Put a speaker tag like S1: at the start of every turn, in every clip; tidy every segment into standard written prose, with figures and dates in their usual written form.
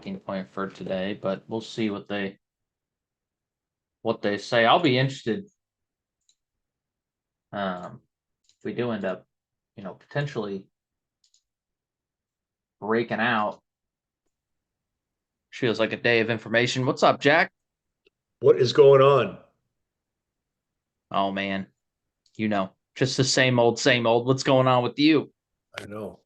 S1: point for today, but we'll see what they say. I'll be interested if we do end up, potentially breaking out. Feels like a day of information. What's up, Jack?
S2: What is going on?
S1: Oh man, just the same old, same old. What's going on with you?
S2: I know.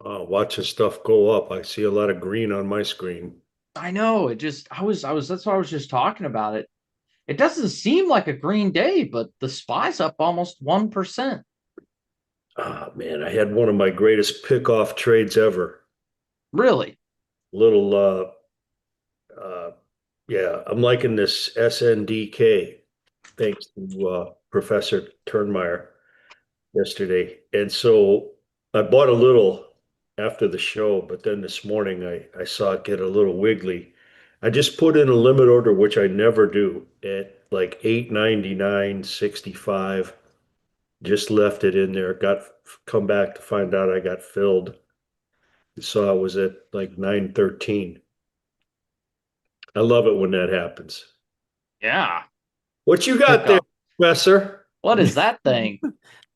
S2: Watching stuff go up. I see a lot of green on my screen.
S1: I know. That's why I was just talking about it. It doesn't seem like a green day, but the SPY's up almost 1%.
S2: Ah, man, I had one of my greatest pickoff trades ever.
S1: Really?
S2: Little, uh, yeah, I'm liking this SNDK, thanks to Professor Turnmeyer yesterday. And so I bought a little after the show, but then this morning I saw it get a little wiggly. I just put in a limit order, which I never do, at like 899.65. Just left it in there. Got come back to find out I got filled. Saw it was at like 913. I love it when that happens.
S1: Yeah.
S2: What you
S1: Pick
S2: got there,
S1: up.
S2: Professor?
S1: What is that thing?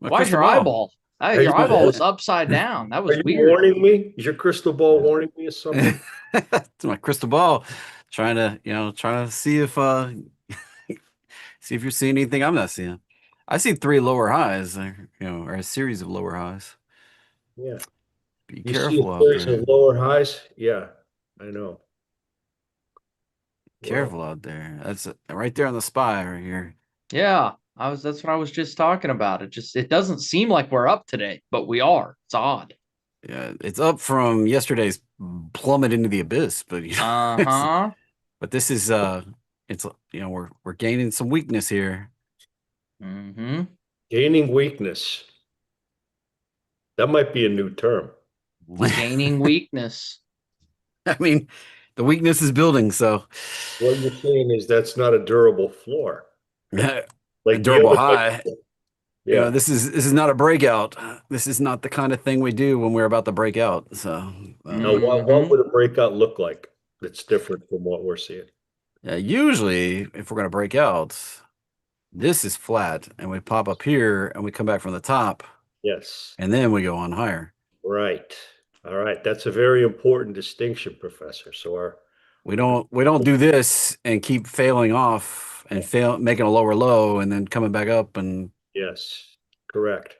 S3: My
S1: Why's
S3: crystal
S1: your
S3: ball.
S1: eyeball?
S2: Are
S1: Your
S2: you
S1: eyeball was upside down. That
S2: are
S1: was
S2: you
S1: weird.
S2: warning me? Is your crystal ball warning me of something?
S3: It's my crystal ball. Trying to see if see if you're seeing anything I'm not seeing. I see three lower highs, or a series of lower highs.
S2: Yeah.
S3: Be
S2: You see a
S3: careful out
S2: series
S3: there.
S2: of lower highs? Yeah, I know. Well,
S3: Careful out there. That's right there on the spy right here.
S1: Yeah. That's what I was just talking about. It doesn't seem like we're up today, but we are. It's odd.
S3: Yeah, it's up from yesterday's plummet into the abyss, but it's
S1: Uh-huh.
S3: but this is it's we're gaining some weakness here.
S1: Mm-hmm.
S2: gaining weakness. That might be a new term.
S1: Gaining weakness.
S3: I mean, the weakness is building, so
S2: What you're saying is that's not a durable floor.
S3: a
S2: Like the
S3: durable
S2: other one.
S3: high.
S2: Yeah.
S3: This is not a breakout. This is not the kind of thing we do when we're about to break out. So,
S2: Now, what
S1: Mm-hmm.
S2: would a breakout look like that's different from what we're seeing?
S3: yeah, usually if we're going to break out, this is flat and we pop up here and we come back from the top
S2: Yes.
S3: and then we go on higher.
S2: Right. All right. That's a very important distinction, Professor. So
S3: We don't do this and keep failing off and fail making a lower low and then coming back up and
S2: yes, correct.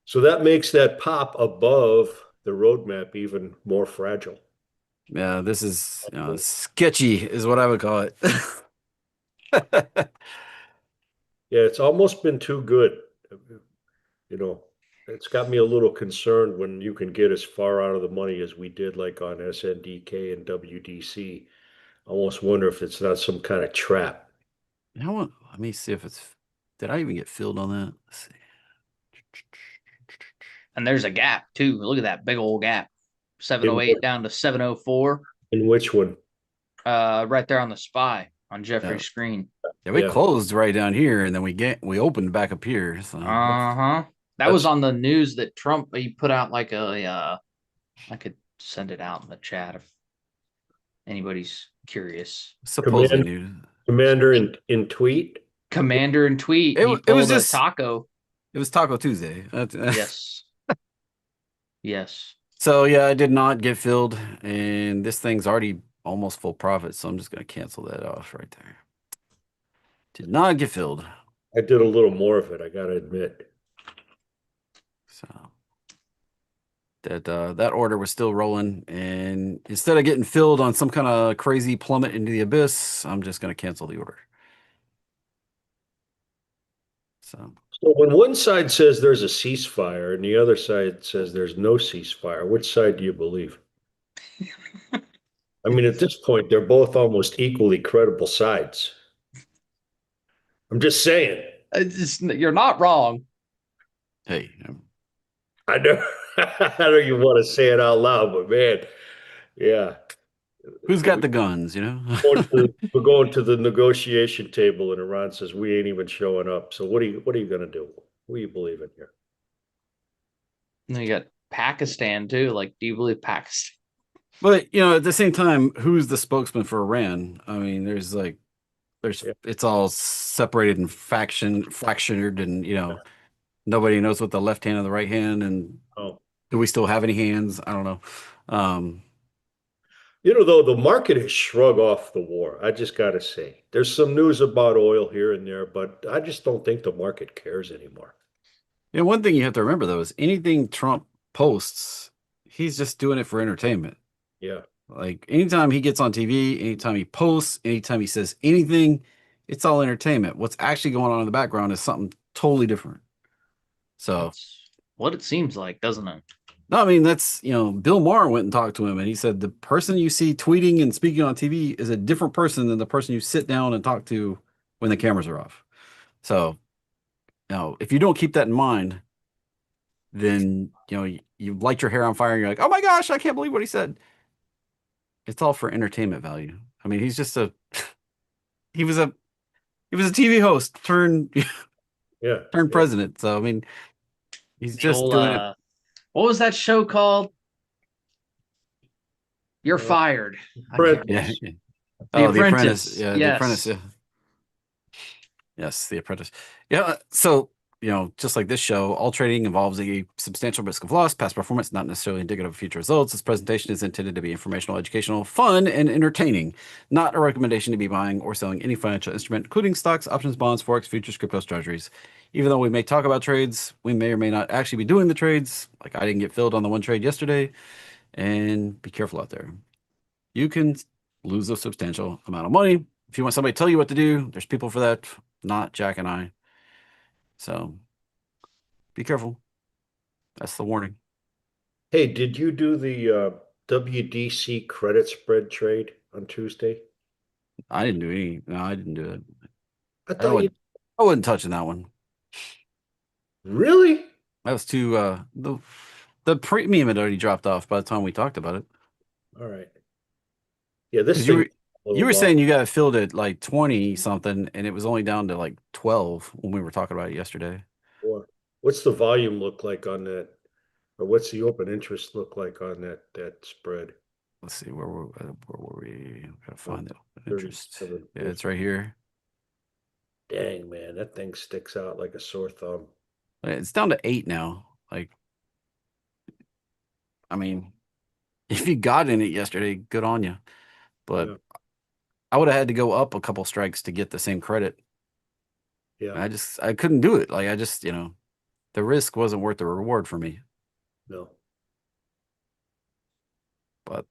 S2: So that makes that pop above the roadmap even more fragile.
S3: yeah, this is sketchy is what I would call it.
S2: Yeah, it's almost been too good. You know, it's got me a little concerned when you can get as far out of the money as we did, like on SNDK and WDC. I almost wonder if it's not some kind of trap.
S3: Let me see if it's. Did I even get filled on that? Let's see.
S1: And there's a gap too. Look at that big old gap.
S2: In,
S1: 708 down to 704.
S2: in which one?
S1: Right there on the spy on
S3: Yeah,
S1: Jeffrey's screen.
S3: yeah, we
S2: Yeah.
S3: closed right down here, and then we opened back up here. So
S1: Uh-huh. That was
S2: That's
S1: on the news that Trump he put out like I could send it out in the chat if anybody's curious.
S3: supposedly
S2: command
S3: new.
S2: commander in tweet.
S1: Commander and tweet, he
S3: It was
S1: pulled a
S3: just
S1: taco.
S3: it was Taco Tuesday.
S1: Yes. Yes.
S3: So yeah, I did not get filled, and this thing's already almost full profit. So I'm just gonna cancel that off right there. Did not get filled.
S2: I did a little more of it, I gotta admit.
S3: So that order was still rolling, and instead of getting filled on some kind of crazy plummet into the abyss, I'm just going to cancel the order. So
S2: So when one side says there's a ceasefire and the other side says there's no ceasefire, which side do you believe? I mean, at this point, they're both almost equally credible sides. I'm just saying.
S1: You're not wrong.
S3: hey,
S2: I know, I know you want to say it out loud, but man, yeah.
S3: who's got
S2: We
S3: the guns?
S2: we're going to the negotiation table, and Iran says we ain't even showing up. So what are you going to do? Who are you believing here?
S1: And then you got Pakistan too. Like, do you believe Pakistan?
S3: But at the same time, who's the spokesman for Iran? I mean,
S2: Yeah.
S3: it's all separated and fractured, and nobody knows what the left hand and the right hand, and
S2: Oh.
S3: do we still have any hands? I don't know. Um,
S2: Though the market has shrugged off the war, I just got to say, there's some news about oil here and there, but I just don't think the market cares anymore.
S3: one thing you have to remember though is anything Trump posts, he's just doing it for entertainment.
S2: Yeah.
S3: Like anytime he gets on TV, anytime he posts, anytime he says anything, it's all entertainment. What's actually going on in the background is something totally different. So,
S1: That's what it seems like, doesn't it?
S3: no, I mean, that's, Bill Maher went and talked to him and he said the person you see tweeting and speaking on TV is a different person than the person you sit down and talk to when the cameras are off. So, if you don't keep that in mind, then, you light your hair on fire and you're like, oh my gosh, I can't believe what he said. It's all for entertainment value. I mean, he's just he was a TV host turned
S2: Yeah.
S3: turned president. So I mean, he's
S1: The
S3: just
S1: old,
S3: doing it.
S1: what was that show called? You're
S2: Uh,
S1: fired. I
S2: Brett,
S1: can't-
S3: Yeah.
S1: The
S3: Oh, The
S1: Apprentice.
S3: Apprentice. Yeah, The
S1: Yes.
S3: Apprentice. Yeah. Yes, The Apprentice. Yeah. So just like this show, all trading involves a substantial risk of loss. Past performance not necessarily indicative of future results. This presentation is intended to be informational, educational, fun, and entertaining. Not a recommendation to be buying or selling any financial instrument, including stocks, options, bonds, forex, futures, cryptos, treasuries. Even though we may talk about trades, we may or may not actually be doing the trades. Like I didn't get filled on the one trade yesterday. And be careful out there. You can lose a substantial amount of money. If you want somebody to tell you what to do, there's people for that, not Jack and I. So be careful. That's the warning.
S2: hey, did you do the WDC credit spread trade on Tuesday?
S3: I didn't do any. No, I didn't do it.
S2: I thought you
S3: I wasn't touching that one.
S2: really?
S3: That was too the premium had already dropped off by the time we talked about it.
S2: All right. Yeah, this
S3: 'Cause
S2: thing.
S3: you were saying you got it filled at like 20 something, and it was only down to like 12 when we were talking about it yesterday.
S2: What's the volume look like on that? Or what's the open interest look like on that spread?
S3: Let's see where were we? Gotta find the open interest.
S2: 37.
S3: Yeah, it's right here.
S2: Dang, man, that thing sticks out like a sore thumb.
S3: It's down to 8 now. Like, I mean, if you got in it yesterday, good on you. But
S2: Yeah.
S3: I would have had to go up a couple strikes to get the same credit.
S2: Yeah,
S3: I couldn't do it. Like I just, the risk wasn't worth the reward for me.
S2: no.
S3: But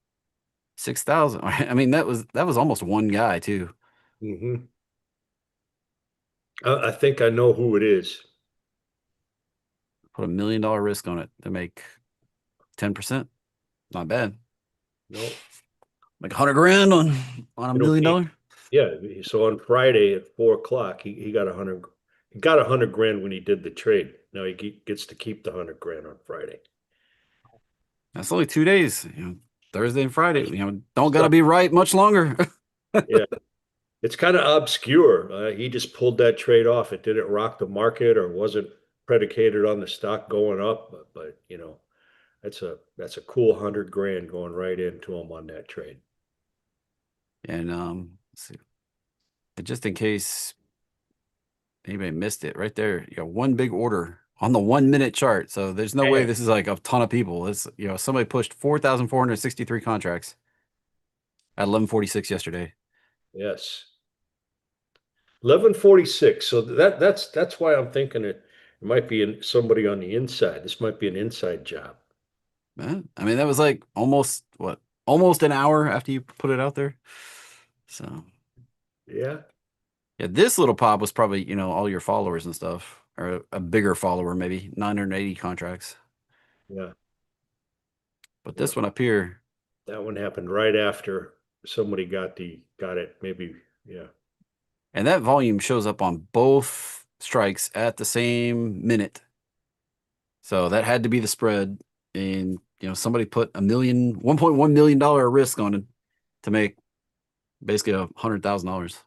S3: 6,000. I mean, that was almost one guy too.
S2: Mm-hmm. I think I know who it is.
S3: Put $1 million risk on it to make 10%. Not bad.
S2: No.
S3: Like 100 grand on $1 million.
S2: Yeah. So on Friday at 4 o'clock, he got 100. He got 100 grand when he did the trade. Now he gets to keep the 100 grand on Friday.
S3: That's only 2 days. Thursday and Friday. Don't gotta be right much longer.
S2: Yeah. It's kind of obscure. He just pulled that trade off. It didn't rock the market or wasn't predicated on the stock going up, but that's a cool 100 grand going right into him on that trade.
S3: And let's see. And just in case anybody missed it, right there, you got one big order on the 1 minute chart. So there's no way this is like a ton of people. It's somebody pushed 4,463 contracts at 11:46 yesterday.
S2: Yes. 11:46. So that's why I'm thinking it might be somebody on the inside. This might be an inside job.
S3: I mean, that was like almost an hour after you put it out there. So
S2: Yeah.
S3: yeah, this little pop was probably, all your followers and stuff, or a bigger follower, maybe 980 contracts.
S2: Yeah.
S3: But this one up here,
S2: That one happened right after somebody got it. Maybe, yeah.
S3: and that volume shows up on both strikes at the same minute. So that had to be the spread. And, somebody put $1.1 million risk on it to make basically $100,000.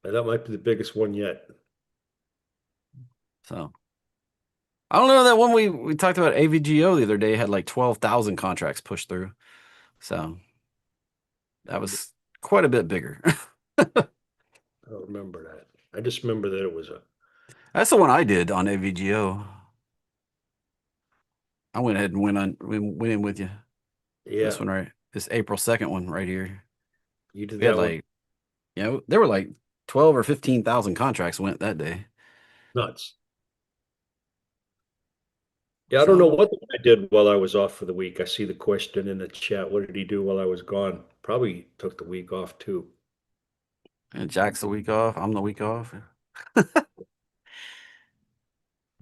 S2: And that might be the biggest one yet.
S3: So I don't know, that one we talked about AVGO the other day had like 12,000 contracts pushed through. So that was quite a bit bigger.
S2: I don't remember that. I just remember that it was a,
S3: That's the one I did on AVGO. I went ahead and went in with you.
S2: yeah,
S3: This one right, this April 2nd one right here.
S2: you did
S3: We had
S2: that one.
S3: like, there were like 12 or 15,000 contracts went that day.
S2: Nuts. Yeah, I don't know
S3: So,
S2: what the guy did while I was off for the week. I see the question in the chat. What did he do while I was gone? Probably took the week off too.
S3: and Jack's the week off. I'm the week off.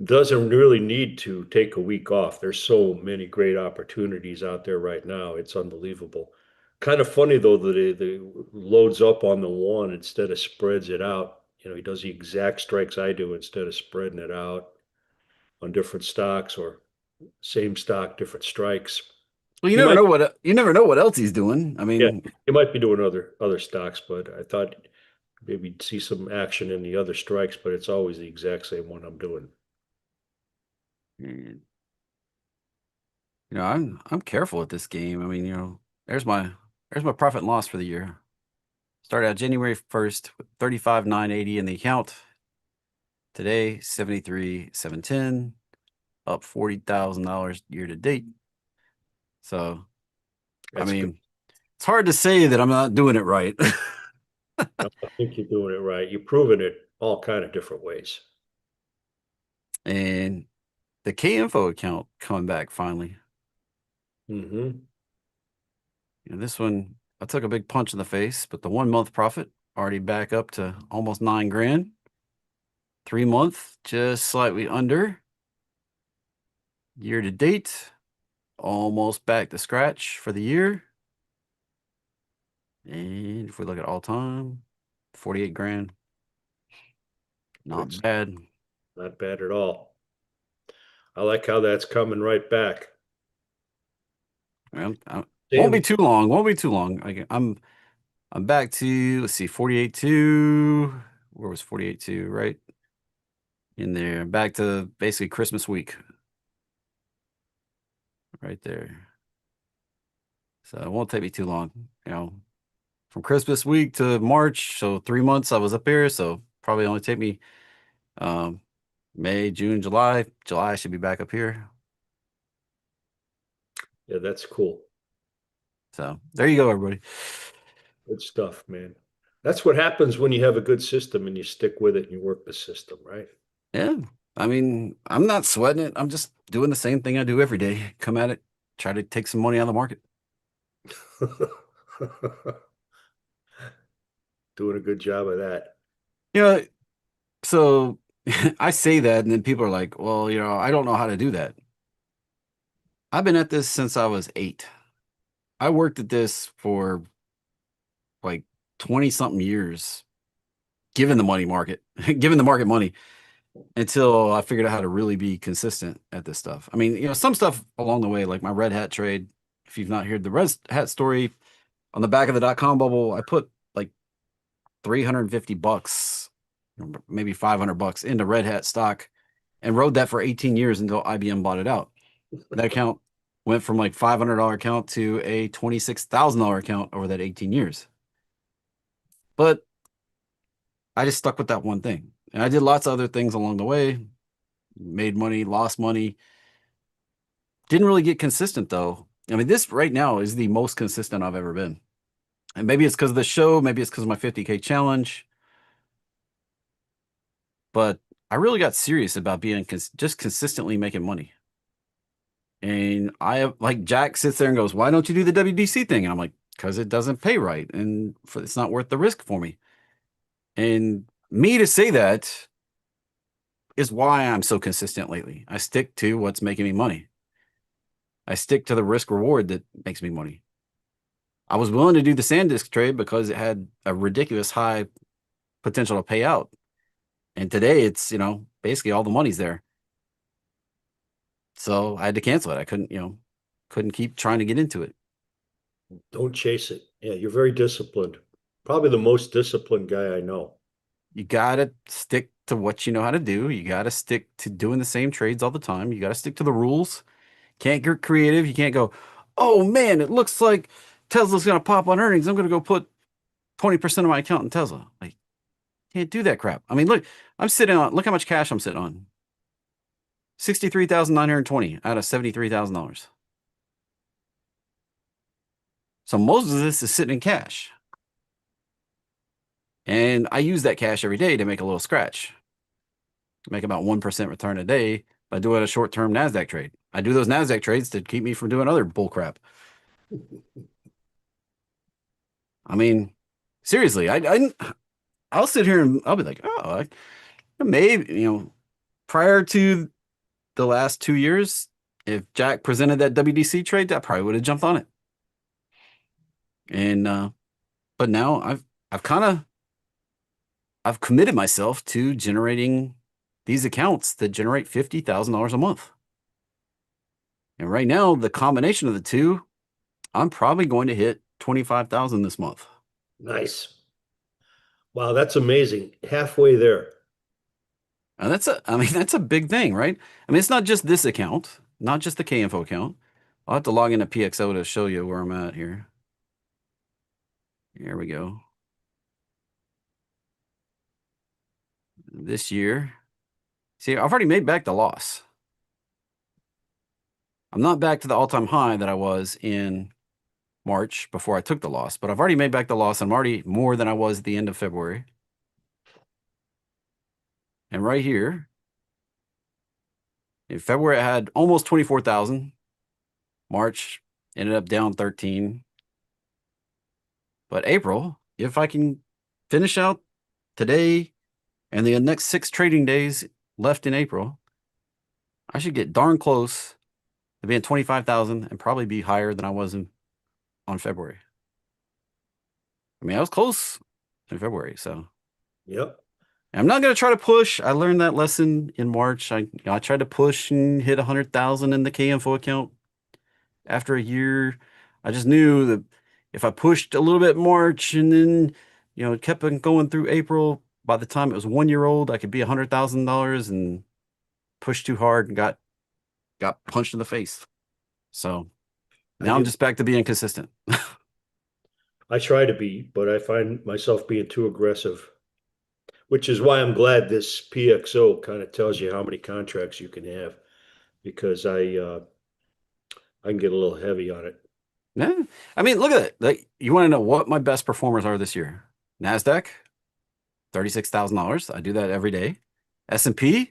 S2: Doesn't really need to take a week off. There's so many great opportunities out there right now. It's unbelievable. Kind of funny though that it loads up on the one instead of spreads it out. You know, he does the exact strikes I do instead of spreading it out on different stocks or same stock, different strikes.
S3: Well,
S2: He might,
S3: you never know what else he's doing. I
S2: yeah,
S3: mean,
S2: he might be doing other stocks, but I thought maybe you'd see some action in the other strikes, but it's always the exact same one I'm doing.
S3: I'm careful with this game. I mean, there's my profit and loss for the year. Started out January 1st with 35,980 in the account. Today, 73,710, up $40,000 year to date. So,
S2: That's
S3: I mean,
S2: good.
S3: it's hard to say that I'm not doing it right.
S2: I think you're doing it right. You've proven it all kind of different ways.
S3: And the K-Info account coming back finally.
S2: Mm-hmm.
S3: This one, I took a big punch in the face, but the 1 month profit already back up to almost 9 grand. 3 month, just slightly under. Year to date, almost back to scratch for the year. And if we look at all time, 48 grand. Not
S2: Good.
S3: bad.
S2: Not bad at all. I like how that's coming right back.
S3: Well, won't be
S2: Damn.
S3: too long. Won't be too long. I'm back to, let's see, 48.2. Where was 48.2? Right in there. Back to basically Christmas week. Right there. So it won't take me too long. From Christmas week to March, so 3 months I was up here. So probably only take me May, June, July. July I should be back up here.
S2: Yeah, that's cool.
S3: So there you go, everybody.
S2: Good stuff, man. That's what happens when you have a good system and you stick with it and you work the system, right?
S3: Yeah. I mean, I'm not sweating it. I'm just doing the same thing I do every day. Come at it, try to take some money out of the market.
S2: Doing a good job of that.
S3: So I say that, and then people are like, well, I don't know how to do that. I've been at this since I was 8. I worked at this for like 20 something years, given the money market, giving the market money until I figured out how to really be consistent at this stuff. I mean, some stuff along the way, like my red hat trade. If you've not heard the red hat story, on the back of the .com bubble, I put like $350, maybe $500 into red hat stock and rode that for 18 years until IBM bought it out. That account went from like $500 account to a $26,000 account over that 18 years. But I just stuck with that one thing. And I did lots of other things along the way, made money, lost money. Didn't really get consistent though. I mean, this right now is the most consistent I've ever been. And maybe it's because of the show, maybe it's because of my 50K challenge. But I really got serious about being just consistently making money. And like Jack sits there and goes, why don't you do the WDC thing? And I'm like, because it doesn't pay right. And it's not worth the risk for me. And me to say that is why I'm so consistent lately. I stick to what's making me money. I stick to the risk reward that makes me money. I was willing to do the SanDisk trade because it had a ridiculous high potential to pay out. And today it's, basically all the money's there. So I had to cancel it. I couldn't keep trying to get into it.
S2: Don't chase it. Yeah, you're very disciplined. Probably the most disciplined guy I know.
S3: You got to stick to what you know how to do. You got to stick to doing the same trades all the time. You got to stick to the rules. Can't get creative. You can't go, oh man, it looks like Tesla's going to pop on earnings. I'm going to go put 20% of my account in Tesla. Like, can't do that crap. I mean, look, look how much cash I'm sitting on. 63,920 out of $73,000. So most of this is sitting in cash. And I use that cash every day to make a little scratch. Make about 1% return a day by doing a short-term NASDAQ trade. I do those NASDAQ trades to keep me from doing other bull crap. I mean, seriously, I'll sit here and I'll be like, oh, maybe, prior to the last 2 years, if Jack presented that WDC trade, I probably would have jumped on it. And but now I've committed myself to generating these accounts that generate $50,000 a month. And right now, the combination of the two, I'm probably going to hit 25,000 this month.
S2: Nice. Wow, that's amazing. Halfway there.
S3: And that's a big thing, right? I mean, it's not just this account, not just the K-Info account. I'll have to log into PXO to show you where I'm at here. Here we go. This year, see, I've already made back the loss. I'm not back to the all-time high that I was in March before I took the loss, but I've already made back the loss. I'm already more than I was at the end of February. And right here, in February, I had almost 24,000. March ended up down 13. But April, if I can finish out today and the next 6 trading days left in April, I should get darn close to being 25,000 and probably be higher than I was on February. I mean, I was close in February, so.
S2: Yep.
S3: I'm not going to try to push. I learned that lesson in March. I tried to push and hit 100,000 in the K-Info account. After a year, I just knew that if I pushed a little bit March and then, it kept on going through April, by the time it was 1 year old, I could be $100,000 and pushed too hard and got punched in the face. So now I'm just back to being consistent.
S2: I try to be, but I find myself being too aggressive, which is why I'm glad this PXO kind of tells you how many contracts you can have, because I can get a little heavy on it.
S3: Yeah. I mean, look at it. Like, you want to know what my best performers are this year? NASDAQ, $36,000. I do that every day. S&P,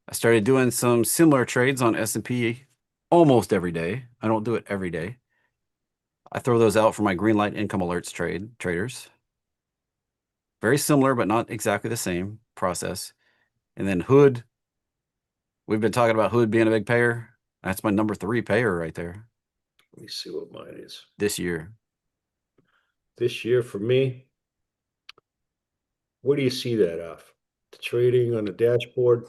S3: I started doing some similar trades on S&P almost every day. I don't do it every day. I throw those out for my Greenlight Income Alerts traders. Very similar, but not exactly the same process. And then Hood, we've been talking about Hood being a big payer. That's my number 3 payer right there.
S2: Let me see what mine is.
S3: This year.
S2: This year for me, where do you see that off? The trading on the dashboard?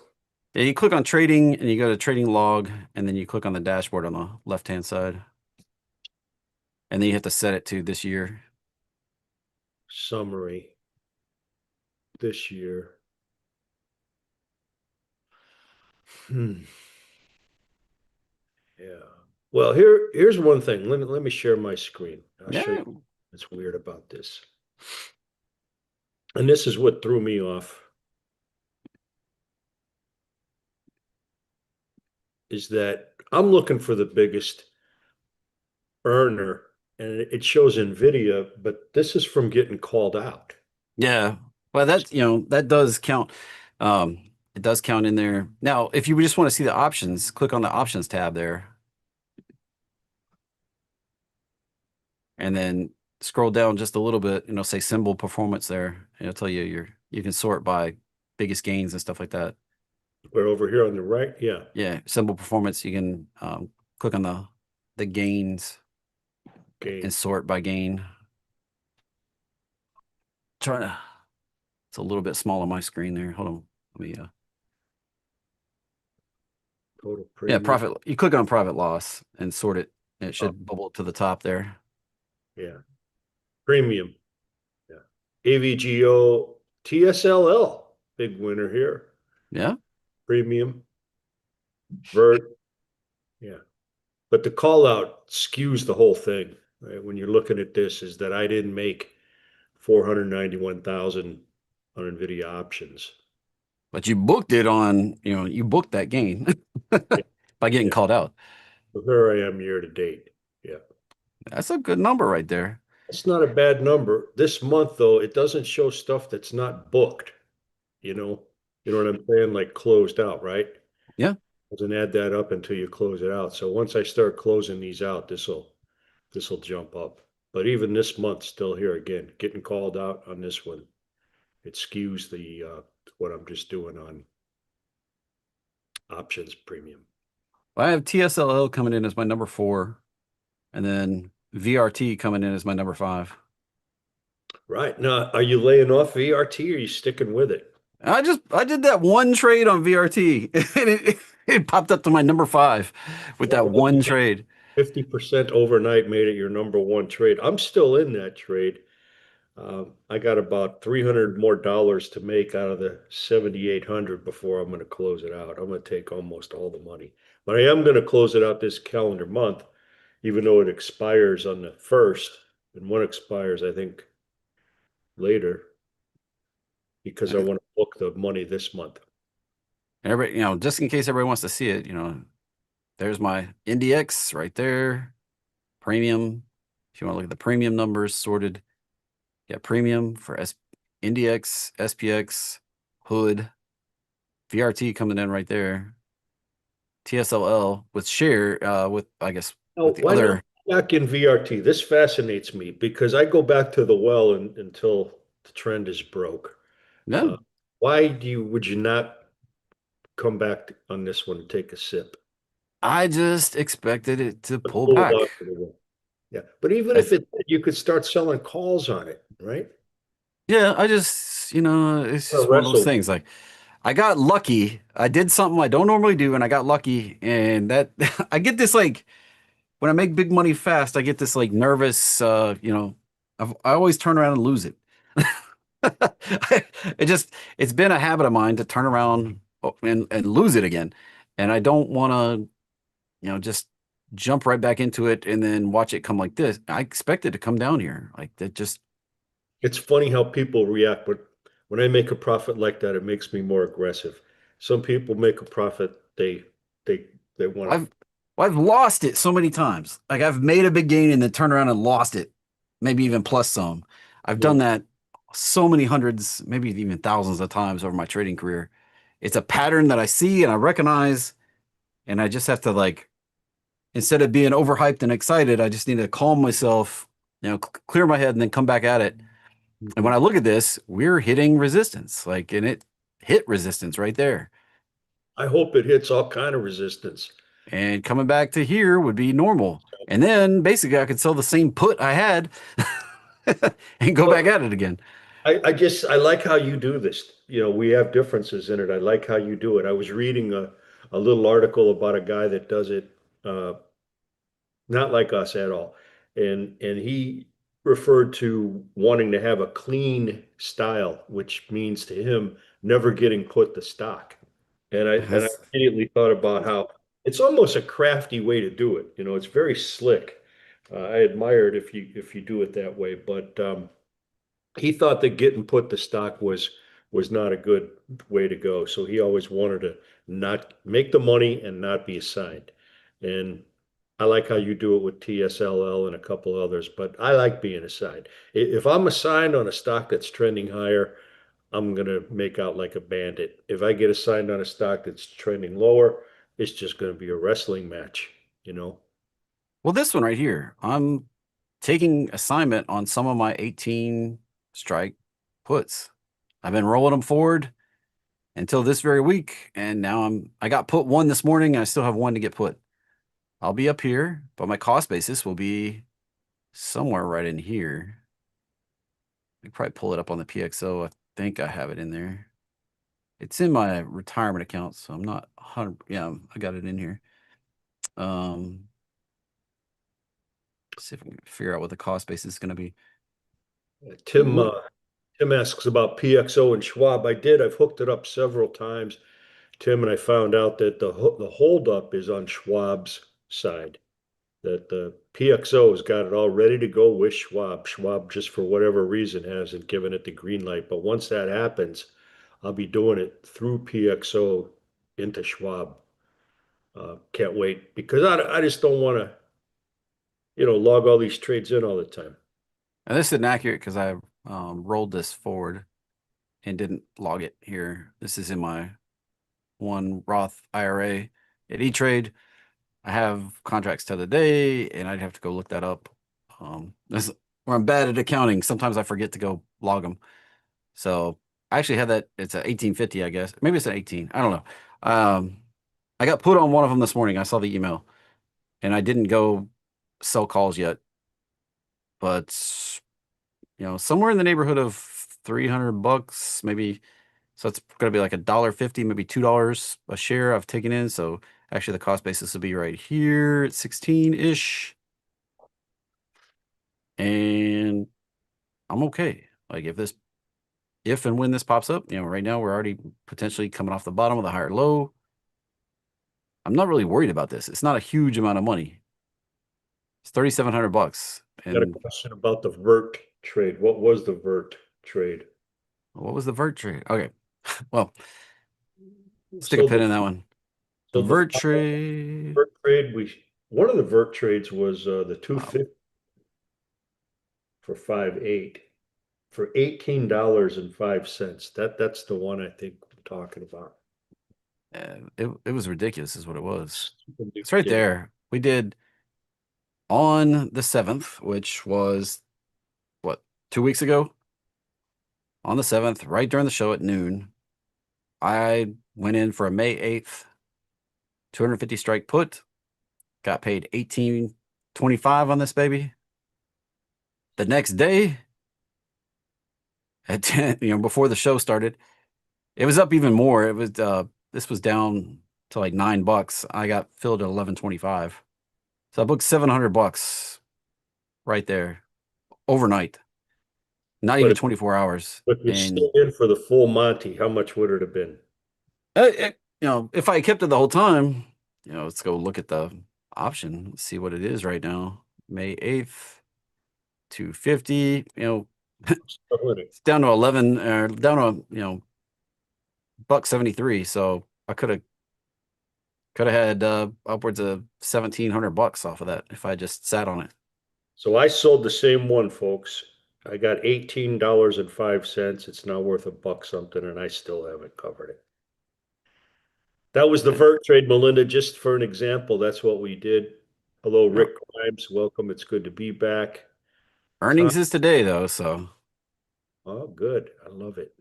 S3: Yeah, you click on trading and you go to trading log, and then you click on the dashboard on the left-hand side. And then you have to set it to this year.
S2: Summary. This year. Yeah. Well, here's one thing. Let me share my screen. I'll show you what's weird about this. And this is what threw me off. Is that I'm looking for the biggest earner, and it shows NVIDIA, but this is from getting called out.
S3: Yeah. Well, that does count. It does count in there. Now, if you just want to see the options, click on the options tab there. And then scroll down just a little bit, say symbol performance there. And it'll tell you you can sort by biggest gains and stuff like that.
S2: We're over here on the right. Yeah.
S3: Yeah. Symbol performance. You can click on the gains and sort by gain. It's a little bit small on my screen there. Hold on. Let me
S2: total premium.
S3: Yeah, profit. You click on profit loss and sort it, and it should bubble to the top there.
S2: Yeah. Premium. Yeah. AVGO TSLL. Big winner here.
S3: Yeah.
S2: Premium. Vert. Yeah. But the call out skews the whole thing, right? When you're looking at this, is that I didn't make 491,000 on NVIDIA options.
S3: But you booked it on, you booked that gain by getting
S2: Yeah.
S3: called out.
S2: So here I am year to date. Yeah.
S3: That's a good number right there.
S2: It's not a bad number. This month, though, it doesn't show stuff that's not booked, you know? You know what I'm saying? Like closed out, right?
S3: Yeah.
S2: Doesn't add that up until you close it out. So once I start closing these out, this'll jump up. But even this month, still here again, getting called out on this one. It skews the what I'm just doing on options premium.
S3: Well, I have TSLL coming in as my number 4, and then VRT coming in as my number 5.
S2: Right. Now, are you laying off VRT or are you sticking with it?
S3: I did that one trade on VRT and it popped up to my number 5 with that one trade.
S2: 50% overnight made it your number one trade. I'm still in that trade. I got about $300 more to make out of the 7,800 before I'm going to close it out. I'm going to take almost all the money, but I am going to close it out this calendar month, even though it expires on the 1st, and one expires, I think, later, because I want to book the money this month.
S3: Everybody, just in case everybody wants to see it, there's my NDX right there. Premium. If you want to look at the premium numbers sorted, yeah, premium for NDX, SPX, Hood, VRT coming in right there. TSLL with share, with I guess with the
S2: Why
S3: other.
S2: not back in VRT? This fascinates me because I go back to the well until the trend is broke.
S3: No,
S2: Why would you not come back on this one and take a sip?
S3: I just expected it to pull
S2: Pull
S3: back.
S2: out of the well. Yeah, but even if you could start selling calls on it, right?
S3: Yeah, I just, it's just one of those things. Like, I got lucky. I did something I don't normally do, and I got lucky. And that I get this like when I make big money fast, I get this like nervous. I always turn around and lose it. It's been a habit of mine to turn around and lose it again, and I don't want to, just jump right back into it and then watch it come like this. I expect it to come down here, like that. Just
S2: It's funny how people react, but when I make a profit like that, it makes me more aggressive. Some people make a profit, they want to.
S3: I've lost it so many times. Like I've made a big gain and then turned around and lost it, maybe even plus some. I've done that so many hundreds, maybe even thousands of times over my trading career. It's a pattern that I see and I recognize, and I just have to like, instead of being overhyped and excited, I just need to calm myself, clear my head and then come back at it. And when I look at this, we're hitting resistance, like, and it hit resistance right there.
S2: I hope it hits all kind of resistance.
S3: And coming back to here would be normal. And then basically I could sell the same put I had and go back at it again.
S2: I like how you do this. We have differences in it. I like how you do it. I was reading a little article about a guy that does it, not like us at all. And he referred to wanting to have a clean style, which means to him never getting put the stock. And I immediately thought about how it's almost a crafty way to do it. It's very slick. I admire it if you do it that way. But he thought that getting put the stock was not a good way to go. So he always wanted to not make the money and not be assigned. And I like how you do it with TSLL and a couple others, but I like being assigned. If I'm assigned on a stock that's trending higher, I'm gonna make out like a bandit. If I get assigned on a stock that's trending lower, it's just gonna be a wrestling match.
S3: Well, this one right here, I'm taking assignment on some of my 18 strike puts. I've been rolling them forward until this very week, and now I got put one this morning, and I still have one to get put. I'll be up here, but my cost basis will be somewhere right in here. We probably pull it up on the PXO. I think I have it in there. It's in my retirement account, so I'm not 100. Yeah, I got it in here. See if we can figure out what the cost basis is going to be.
S2: Tim asks about PXO and Schwab. I've hooked it up several times, Tim, and I found out that the holdup is on Schwab's side. that the PXO has got it all ready to go with Schwab. Schwab, just for whatever reason, hasn't given it the green light. But once that happens, I'll be doing it through PXO into Schwab. Can't wait because I just don't want to, log all these trades in all the time.
S3: And this is inaccurate because I rolled this forward and didn't log it here. This is in my one Roth IRA at E-Trade. I have contracts till the day, and I'd have to go look that up. This where I'm bad at accounting. Sometimes I forget to go log them. So I actually had that. It's an 1850, I guess. Maybe it's an 18. I don't know. I got put on one of them this morning. I saw the email, and I didn't go sell calls yet. But somewhere in the neighborhood of $300, maybe. So it's going to be like $1.50, maybe $2 a share I've taken in. So actually the cost basis will be right here at 16-ish. And I'm okay. Like if and when this pops up, right now we're already potentially coming off the bottom of the higher low. I'm not really worried about this. It's not a huge amount of money. It's $3,700.
S2: I got a
S3: And
S2: question about the Vert trade. What was the Vert trade?
S3: what was the Vert trade? Okay. Well, stick
S2: So
S3: a pin
S2: the,
S3: in that one.
S2: so
S3: The Vert trade.
S2: Vert trade, one of the Vert trades was the 250 for 5.8 for $18.05. That's the one I think we're talking about.
S3: It was ridiculous is what it was. It's right there. We did on the 7th, which was what, 2 weeks ago? On the 7th, right during the show at noon, I went in for a May 8th 250 strike put, got paid $18.25 on this baby. The next day at 10, before the show started, it was up even more. It was this was down to like $9. I got filled at 11.25. So I booked $700 right there overnight. Not even 24 hours.
S2: But you're still in for the full Monty. How much would it have been?
S3: If I kept it the whole time, let's go look at the option. Let's see what it is right now. May 8th, 250. It's down to 11 or down to $1.73. So I could have had upwards of $1,700 off of that if I just sat on it.
S2: So I sold the same one, folks. I got $18.05. It's now worth $1 something, and I still haven't covered it. That was the Vert trade, Melinda, just for an example. That's what we did. Hello, Rick Grimes. Welcome. It's good to be back.
S3: Earnings is today, though, so.
S2: Oh, good. I love it.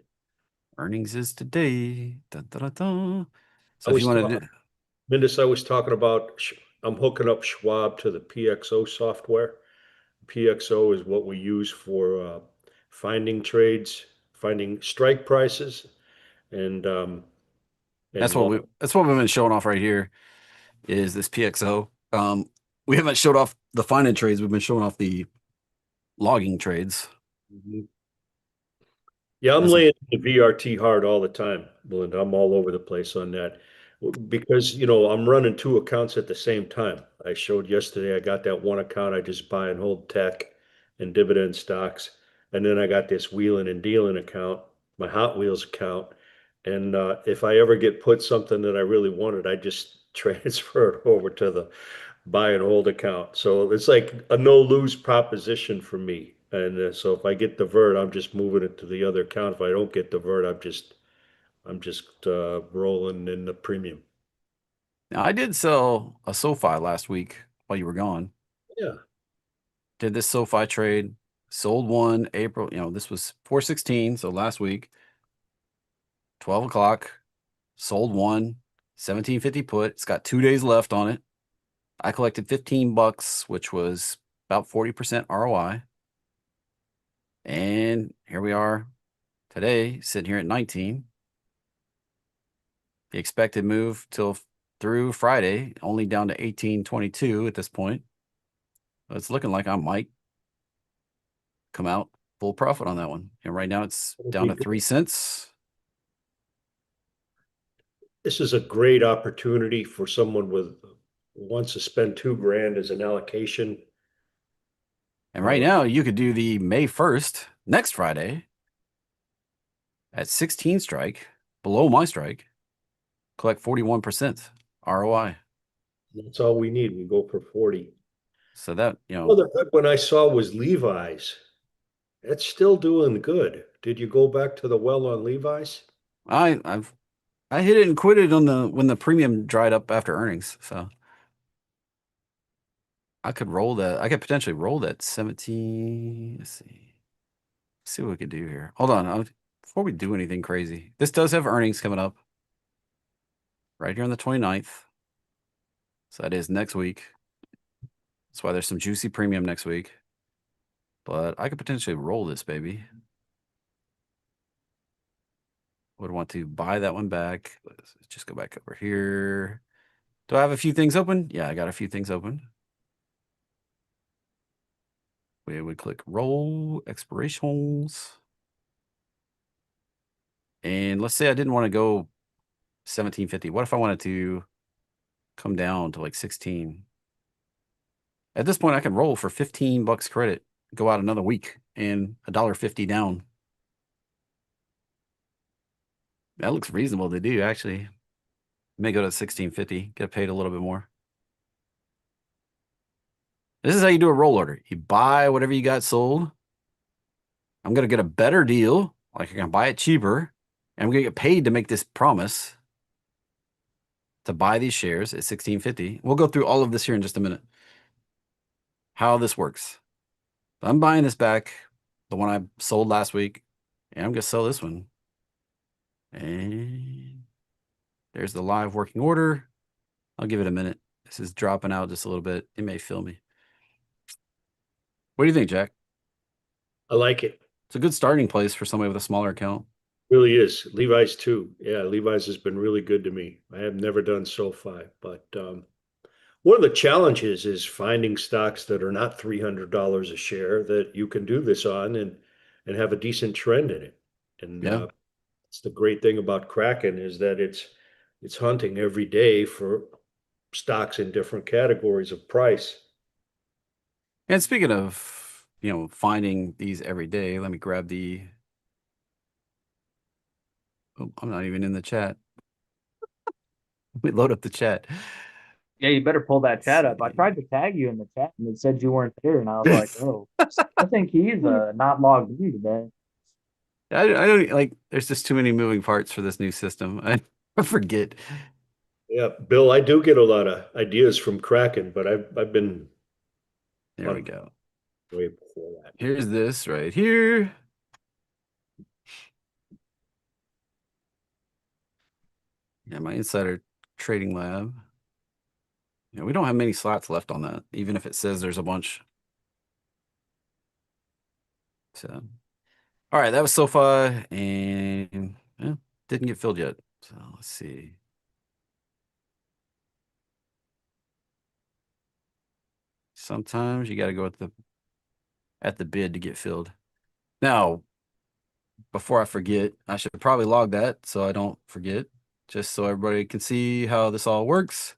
S3: Earnings is today. Da, da, da, da. So
S2: I
S3: if you want to
S2: Mindus, I was talking about, I'm hooking up Schwab to the PXO software. PXO is what we use for finding trades, finding strike prices, and
S3: that's what we've been showing off right here is this PXO. We haven't showed off the finding trades. We've been showing off the logging trades.
S2: Yeah, I'm laying the VRT hard all the time, Melinda. I'm all over the place on that because, I'm running two accounts at the same time. I showed yesterday, I got that one account. I just buy and hold tech and dividend stocks. And then I got this wheeling and dealing account, my Hot Wheels account. And if I ever get put something that I really wanted, I just transfer it over to the buy and hold account. So it's like a no lose proposition for me. And so if I get the vert, I'm just moving it to the other account. If I don't get the vert, I'm just rolling in the premium.
S3: Now I did sell a SoFi last week while you were gone.
S2: Yeah.
S3: Did this SoFi trade, sold one April, this was 4/16, so last week, 12 o'clock, sold one, 1750 put. It's got 2 days left on it. I collected $15, which was about 40% ROI. And here we are today, sitting here at 19. The expected move through Friday, only down to 18.22 at this point. But it's looking like I might come out full profit on that one. And right now it's down to 3 cents.
S2: This is a great opportunity for someone with wants to spend $2,000 as an allocation.
S3: And right now, you could do the May 1st, next Friday, at 16 strike, below my strike, collect 41% ROI.
S2: That's all we need. We go for 40.
S3: So that,
S2: Well, the good one I saw was Levi's. It's still doing good. Did you go back to the well on Levi's?
S3: I hit it and quit it on the when the premium dried up after earnings. So I could roll that. I could potentially roll that 17. Let's see. See what we could do here. Hold on. Before we do anything crazy, this does have earnings coming up right here on the 29th. So that is next week. That's why there's some juicy premium next week. But I could potentially roll this baby. Would want to buy that one back. Let's just go back over here. Do I have a few things open? Yeah, I got a few things open. We would click roll expirations. And let's say I didn't want to go 1750. What if I wanted to come down to like 16? At this point, I can roll for 15 bucks credit, go out another week, and $1.50 down. That looks reasonable to do, actually. May go to 1650, get paid a little bit more. This is how you do a roll order. You buy whatever you got sold. I'm going to get a better deal. Like, you're going to buy it cheaper. And I'm going to get paid to make this promise to buy these shares at 1650. We'll go through all of this here in just a minute. How this works. I'm buying this back, the one I sold last week, and I'm going to sell this one. And there's the live working order. I'll give it a minute. This is dropping out just a little bit. It may fill me. What do you think, Jack?
S2: I like it.
S3: It's a good starting place for somebody with a smaller account.
S2: Really is. Levi's too. Yeah, Levi's has been really good to me. I have never done SoFi, but one of the challenges is finding stocks that are not $300 a share that you can do this on and have a decent trend in it. And
S3: Yeah.
S2: it's the great thing about Kraken is that it's hunting every day for stocks in different categories of price.
S3: And speaking of, finding these every day, let me grab the. Oh, I'm not even in the chat. Let me load up the chat.
S1: Yeah, you better pull that chat up. I tried to tag you in the chat and it said you weren't there, and I was like, oh, I think he's not logged in today.
S3: I don't like. There's just too many moving parts for this new system. I forget.
S2: Yeah, Bill, I do get a lot of ideas from Kraken, but I've been
S3: There we go.
S2: way before that.
S3: Here's this right here. Yeah, my insider trading lab. Yeah, we don't have many slots left on that, even if it says there's a bunch. So, all right, that was SoFi, and didn't get filled yet. So let's see. Sometimes you got to go at the bid to get filled. Now, before I forget, I should probably log that so I don't forget, just so everybody can see how this all works.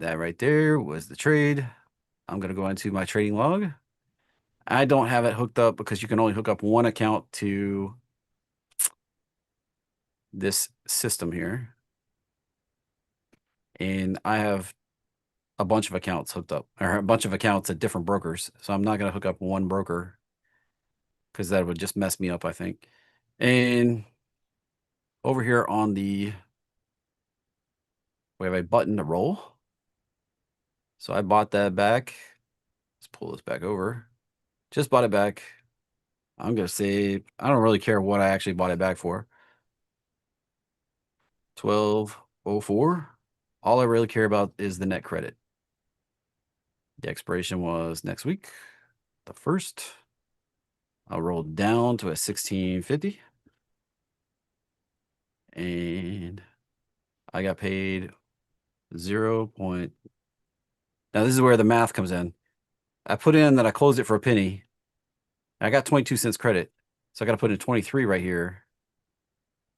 S3: That right there was the trade. I'm going to go into my trading log. I don't have it hooked up because you can only hook up one account to this system here. And I have a bunch of accounts hooked up, or a bunch of accounts at different brokers. So I'm not going to hook up one broker because that would just mess me up, I think. And over here on we have a button to roll. So I bought that back. Let's pull this back over. Just bought it back. I'm going to say, I don't really care what I actually bought it back for. 1204. All I really care about is the net credit. The expiration was next week, the 1st. I'll roll down to a 1650. And I got paid 0. Now this is where the math comes in. I put in that I closed it for a penny. I got 22 cents credit. So I got to put in 23 right here.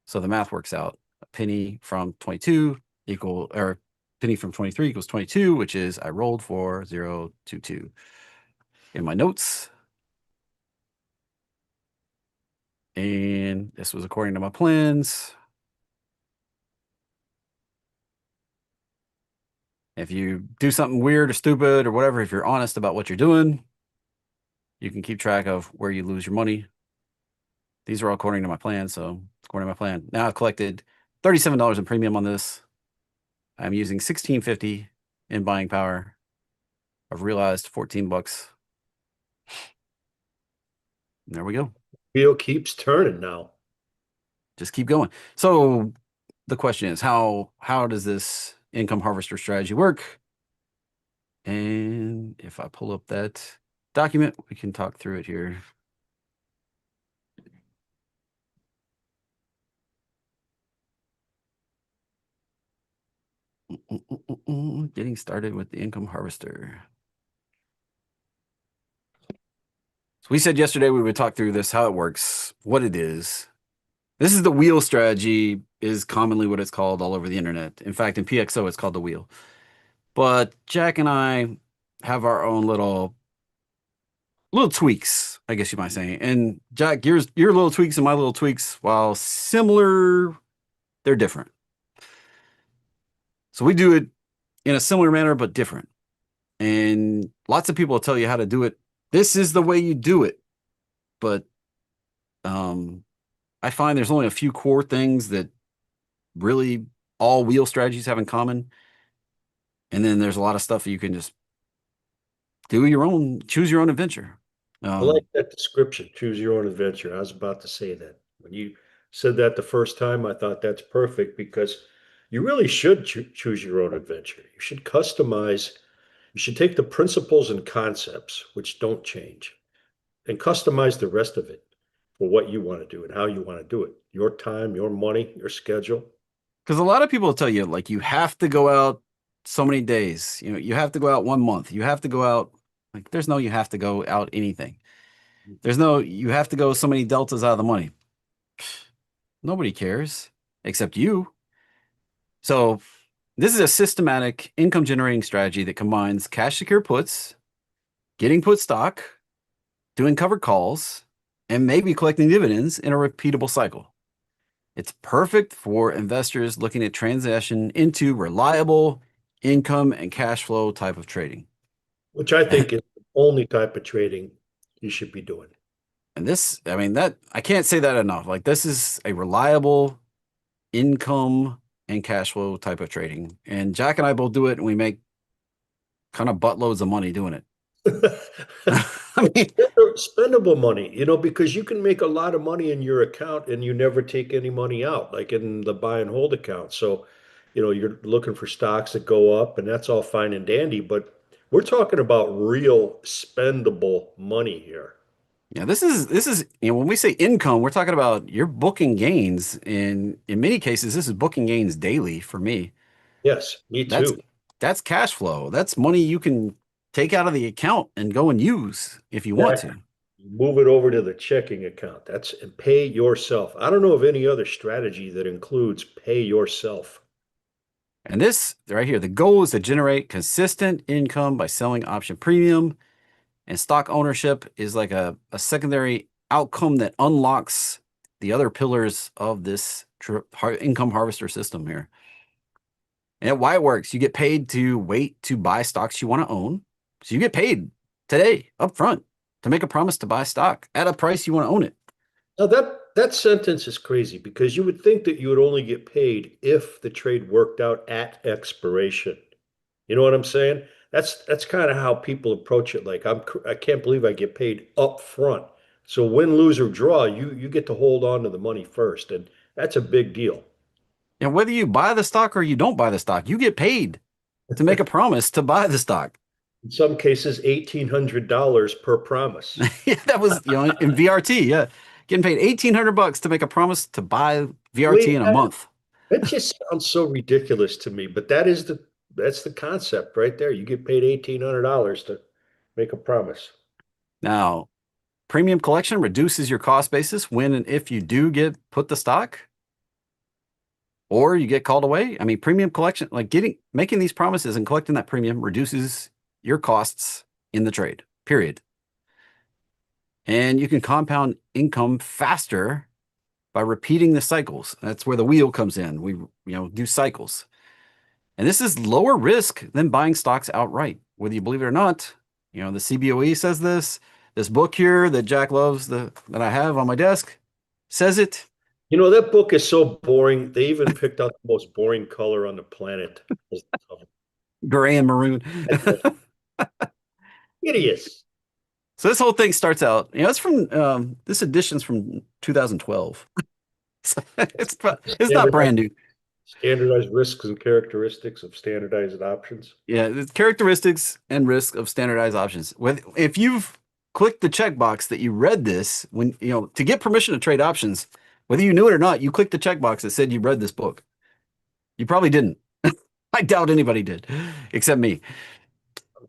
S3: So the math works out. A penny from 22 equal, or penny from 23 equals 22, which is I rolled for 0, 2, 2. In my notes. And this was according to my plans. If you do something weird or stupid or whatever, if you're honest about what you're doing, you can keep track of where you lose your money. These are all according to my plan. So according to my plan, now I've collected $37 in premium on this. I'm using $16.50 in buying power. I've realized 14 bucks. There we go.
S2: Wheel keeps turning now.
S3: Just keep going. So the question is, how does this income harvester strategy work? And if I pull up that document, we can talk through it here. Getting started with the income harvester. So we said yesterday we would talk through this, how it works, what it is. This is the wheel strategy, is commonly what it's called all over the internet. In fact, in PXO, it's called the wheel. But Jack and I have our own little tweaks, I guess you might say. And Jack, your little tweaks and my little tweaks, while similar, they're different. So we do it in a similar manner, but different. And lots of people will tell you how to do it. This is the way you do it. But I find there's only a few core things that really all wheel strategies have in common. And then there's a lot of stuff that you can just do your own, choose your own adventure.
S2: I like that description, choose your own adventure. I was about to say that. When you said that the first time, I thought that's perfect because you really should choose your own adventure. You should customize, you should take the principles and concepts, which don't change, and customize the rest of it for what you want to do and how you want to do it. Your time, your money, your schedule.
S3: Because a lot of people will tell you, like, you have to go out so many days. You know, you have to go out 1 month. You have to go out. Like, there's no you have to go out anything. There's no you have to go so many deltas out of the money. Nobody cares except you. So this is a systematic income generating strategy that combines cash secure puts, getting put stock, doing covered calls, and maybe collecting dividends in a repeatable cycle. It's perfect for investors looking at transition into reliable income and cash flow type of trading.
S2: Which I think is the only type of trading you should be doing.
S3: And this, I mean, that I can't say that enough. Like, this is a reliable income and cash flow type of trading. And Jack and I both do it, and we make kind of buttloads of money doing it. I mean,
S2: Spendable money, because you can make a lot of money in your account and you never take any money out, like in the buy and hold account. So, you're looking for stocks that go up, and that's all fine and dandy, but we're talking about real spendable money here.
S3: yeah, this is when we say income, we're talking about you're booking gains, and in many cases, this is booking gains daily for me.
S2: Yes, me
S3: That's
S2: too.
S3: that's cash flow. That's money you can take out of the account and go and use if you want to.
S2: Move it over to the checking account. And pay yourself. I don't know of any other strategy that includes pay yourself.
S3: And this right here, the goal is to generate consistent income by selling option premium, and stock ownership is like a secondary outcome that unlocks the other pillars of this income harvester system here. And why it works, you get paid to wait to buy stocks you want to own. So you get paid today up front to make a promise to buy stock at a price you want to own it.
S2: Now that sentence is crazy because you would think that you would only get paid if the trade worked out at expiration. You know what I'm saying? That's kind of how people approach it. Like I can't believe I get paid up front. So win, lose, or draw, you get to hold on to the money first, and that's a big deal.
S3: And whether you buy the stock or you don't buy the stock, you get paid to make a promise to buy the stock.
S2: In some cases, $1,800 per promise.
S3: Yeah, that was in VRT. Yeah, getting paid $1,800 to make a promise to buy VRT in a month.
S2: That just sounds so ridiculous to me, but that's the concept right there. You get paid $1,800 to make a promise.
S3: Now, premium collection reduces your cost basis when and if you do get put the stock. or you get called away. I mean, premium collection, like making these promises and collecting that premium reduces your costs in the trade, period. And you can compound income faster by repeating the cycles. That's where the wheel comes in. We, do cycles. And this is lower risk than buying stocks outright, whether you believe it or not. The CBOE says this. This book here that Jack loves, that I have on my desk, says it.
S2: That book is so boring. They even picked out the most boring color on the planet.
S3: Gray and maroon.
S2: Hideous.
S3: So this whole thing starts out, it's from, this edition's from 2012. it's not brand new.
S2: Standardized risks and characteristics of standardized options.
S3: Yeah, the characteristics and risk of standardized options. If you've clicked the checkbox that you read this, when to get permission to trade options, whether you knew it or not, you clicked the checkbox that said you read this book. You probably didn't. I doubt anybody did, except me.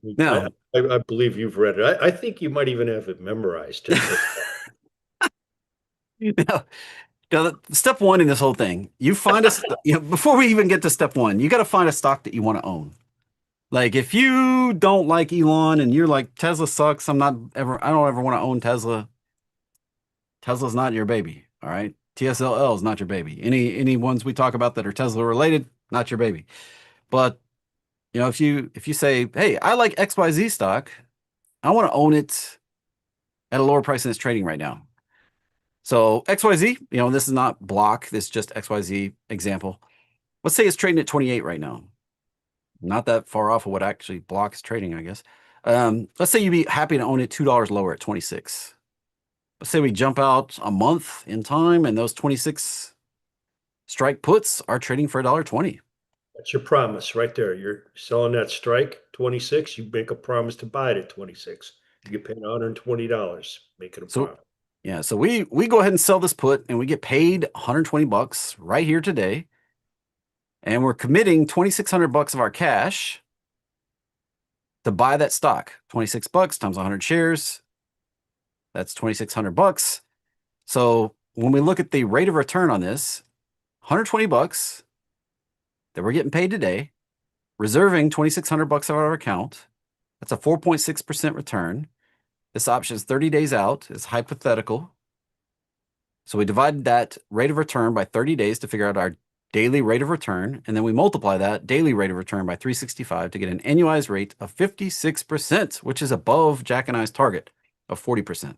S2: No, I believe you've read it. I think you might even have it memorized.
S3: Now, step one in this whole thing, you find before we even get to step one, you got to find a stock that you want to own. Like if you don't like Elon and you're like, Tesla sucks, I don't ever want to own Tesla. Tesla's not your baby. All right. TSLL is not your baby. Any ones we talk about that are Tesla related, not your baby. But if you say, hey, I like XYZ stock, I want to own it at a lower price than it's trading right now. So XYZ, this is not Block. This is just XYZ example. Let's say it's trading at 28 right now. Not that far off of what actually Block is trading, I guess. Let's say you'd be happy to own it $2 lower at 26. Let's say we jump out a month in time and those 26 strike puts are trading for $1.20.
S2: That's your promise right there. You're selling that strike 26. You make a promise to buy it at 26. You get paid $120. Make it a promise.
S3: Yeah, so we go ahead and sell this put and we get paid $120 right here today. And we're committing $2,600 of our cash to buy that stock. $26 times 100 shares. That's $2,600. So when we look at the rate of return on this, $120 that we're getting paid today, reserving $2,600 of our account, that's a 4.6% return. This option is 30 days out. It's hypothetical. So we divide that rate of return by 30 days to figure out our daily rate of return. And then we multiply that daily rate of return by 365 to get an annualized rate of 56%, which is above Jack and I's target of 40%.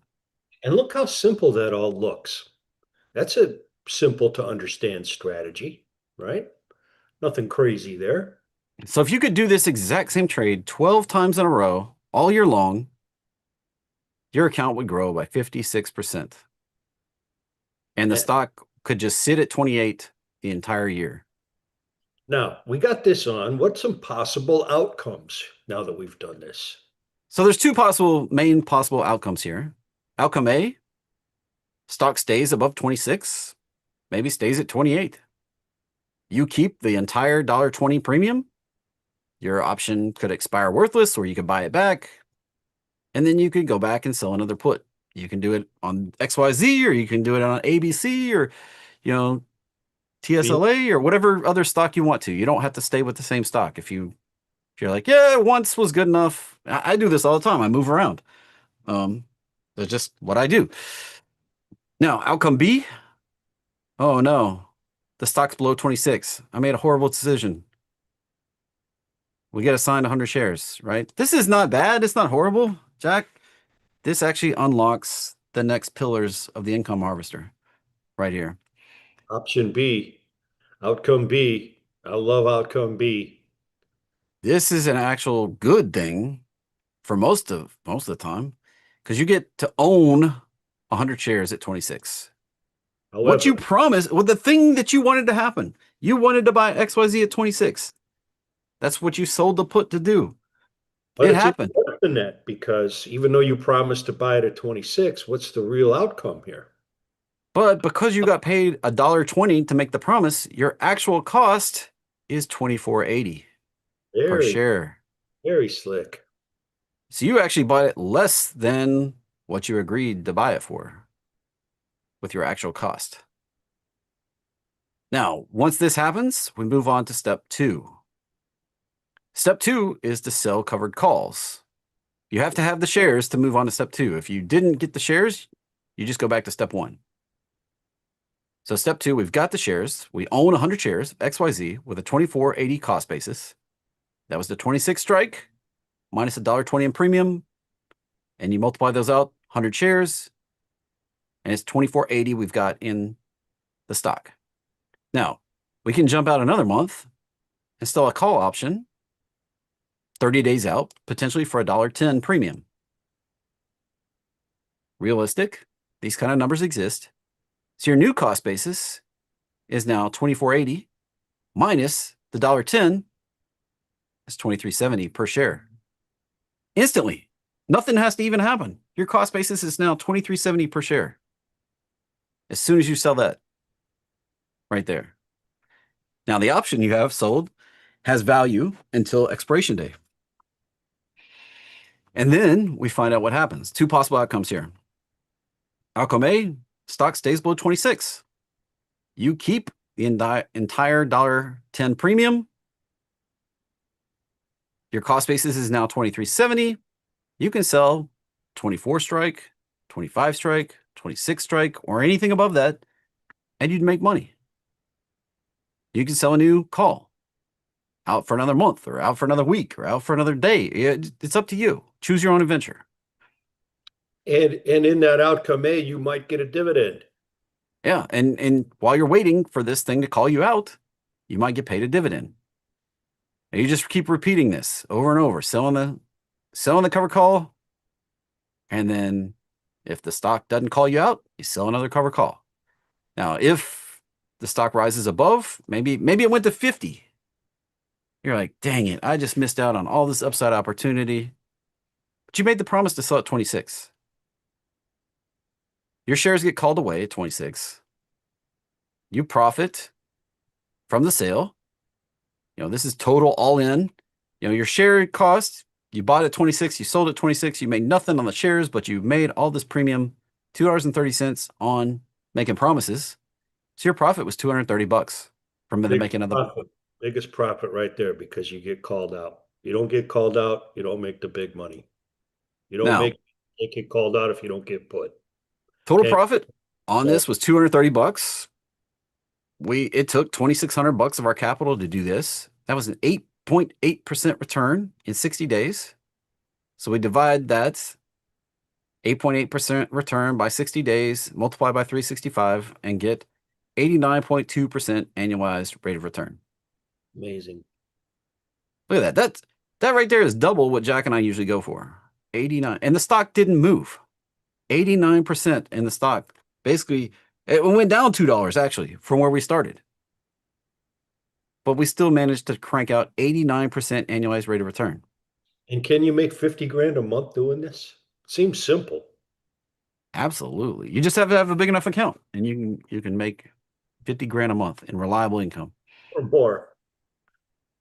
S2: And look how simple that all looks. That's a simple to understand strategy, right? Nothing crazy there.
S3: So if you could do this exact same trade 12 times in a row all year long, your account would grow by 56%. And the stock could just sit at 28 the entire year.
S2: Now, we got this on. What's some possible outcomes now that we've done this?
S3: So there's two main possible outcomes here. Outcome A, stock stays above 26, maybe stays at 28. You keep the entire $1.20 premium. Your option could expire worthless, or you could buy it back. And then you could go back and sell another put. You can do it on XYZ, or you can do it on ABC, or, TSLA, or whatever other stock you want to. You don't have to stay with the same stock. If you're like, yeah, once was good enough. I do this all the time. I move around. That's just what I do. Now, outcome B. Oh no, the stock's below 26. I made a horrible decision. We get assigned 100 shares, right? This is not bad. It's not horrible, Jack. This actually unlocks the next pillars of the income harvester right here.
S2: Option B, outcome B. I love outcome B.
S3: This is an actual good thing for most of the time, because you get to own 100 shares at 26.
S2: However,
S3: what you promised, the thing that you wanted to happen, you wanted to buy XYZ at 26. That's what you sold the put to do.
S2: But
S3: it happened.
S2: More than that, because even though you promised to buy it at 26, what's the real outcome here?
S3: But because you got paid $1.20 to make the promise, your actual cost is $24.80 per share.
S2: Very slick.
S3: So you actually bought it less than what you agreed to buy it for with your actual cost. Now, once this happens, we move on to step 2. Step 2 is to sell covered calls. You have to have the shares to move on to step 2. If you didn't get the shares, you just go back to step 1. So step 2, we've got the shares. We own 100 shares, XYZ, with a 24.80 cost basis. That was the 26 strike minus $1.20 in premium. And you multiply those out, 100 shares, and it's 24.80 we've got in the stock. Now, we can jump out another month, install a call option, 30 days out, potentially for $1.10 premium. Realistic, these kind of numbers exist. So your new cost basis is now 24.80 minus the $1.10 is 23.70 per share. Instantly, nothing has to even happen. Your cost basis is now 23.70 per share. As soon as you sell that, right there. Now the option you have sold has value until expiration day. And then we find out what happens. 2 possible outcomes here. Outcome A, stock stays below 26. You keep the entire $1.10 premium. Your cost basis is now 23.70. You can sell 24 strike, 25 strike, 26 strike, or anything above that, and you'd make money. You can sell a new call out for another month or out for another week or out for another day. It's up to you. Choose your own adventure.
S2: And in that outcome A, you might get a dividend.
S3: Yeah, and while you're waiting for this thing to call you out, you might get paid a dividend. And you just keep repeating this over and over, selling the cover call, and then if the stock doesn't call you out, you sell another cover call. Now, if the stock rises above, maybe it went to 50. You're like, dang it, I just missed out on all this upside opportunity. But you made the promise to sell at 26. Your shares get called away at 26. You profit from the sale. This is total all in. Your share cost, you bought at 26, you sold at 26, you made nothing on the shares, but you made all this premium, $2.30 on making promises. So your profit was $230 from making another.
S2: Biggest profit right there, because you get called out. You don't get called out, you don't make the big money. You don't get called out if you don't get put.
S3: Total profit on this was $230. It took $2,600 of our capital to do this. That was an 8.8% return in 60 days. So we divide that 8.8% return by 60 days, multiply by 365, and get 89.2% annualized rate of return.
S2: Amazing.
S3: Look at that. That right there is double what Jack and I usually go for. 89. And the stock didn't move. 89% in the stock. Basically, it went down $2 actually from where we started. But we still managed to crank out 89% annualized rate of return.
S2: And can you make 50 grand a month doing this? Seems simple.
S3: Absolutely. You just have to have a big enough account, and you can make 50 grand a month in reliable income.
S2: Or more.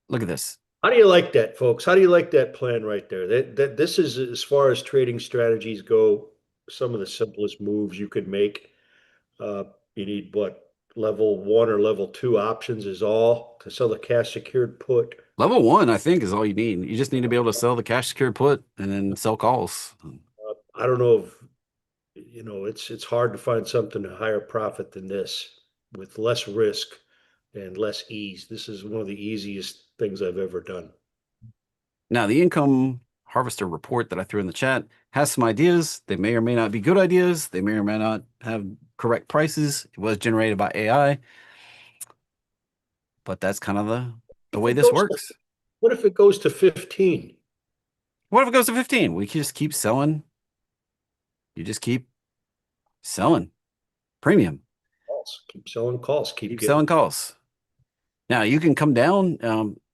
S3: Look at this.
S2: How do you like that, folks? How do you like that plan right there? This is, as far as trading strategies go, some of the simplest moves you could make. You need what, level 1 or level 2 options is all to sell the cash secured put.
S3: Level 1, I think, is all you need. You just need to be able to sell the cash secured put and then sell calls.
S2: I don't know if it's hard to find something to higher profit than this with less risk and less ease. This is one of the easiest things I've ever done.
S3: Now, the income harvester report that I threw in the chat has some ideas. They may or may not be good ideas. They may or may not have correct prices. It was generated by AI. But that's kind of the way this works.
S2: What if it goes to 15?
S3: What if it goes to 15? We can just keep selling. You just keep selling premium.
S2: Calls. Keep selling calls.
S3: Keep selling calls. Now you can come down.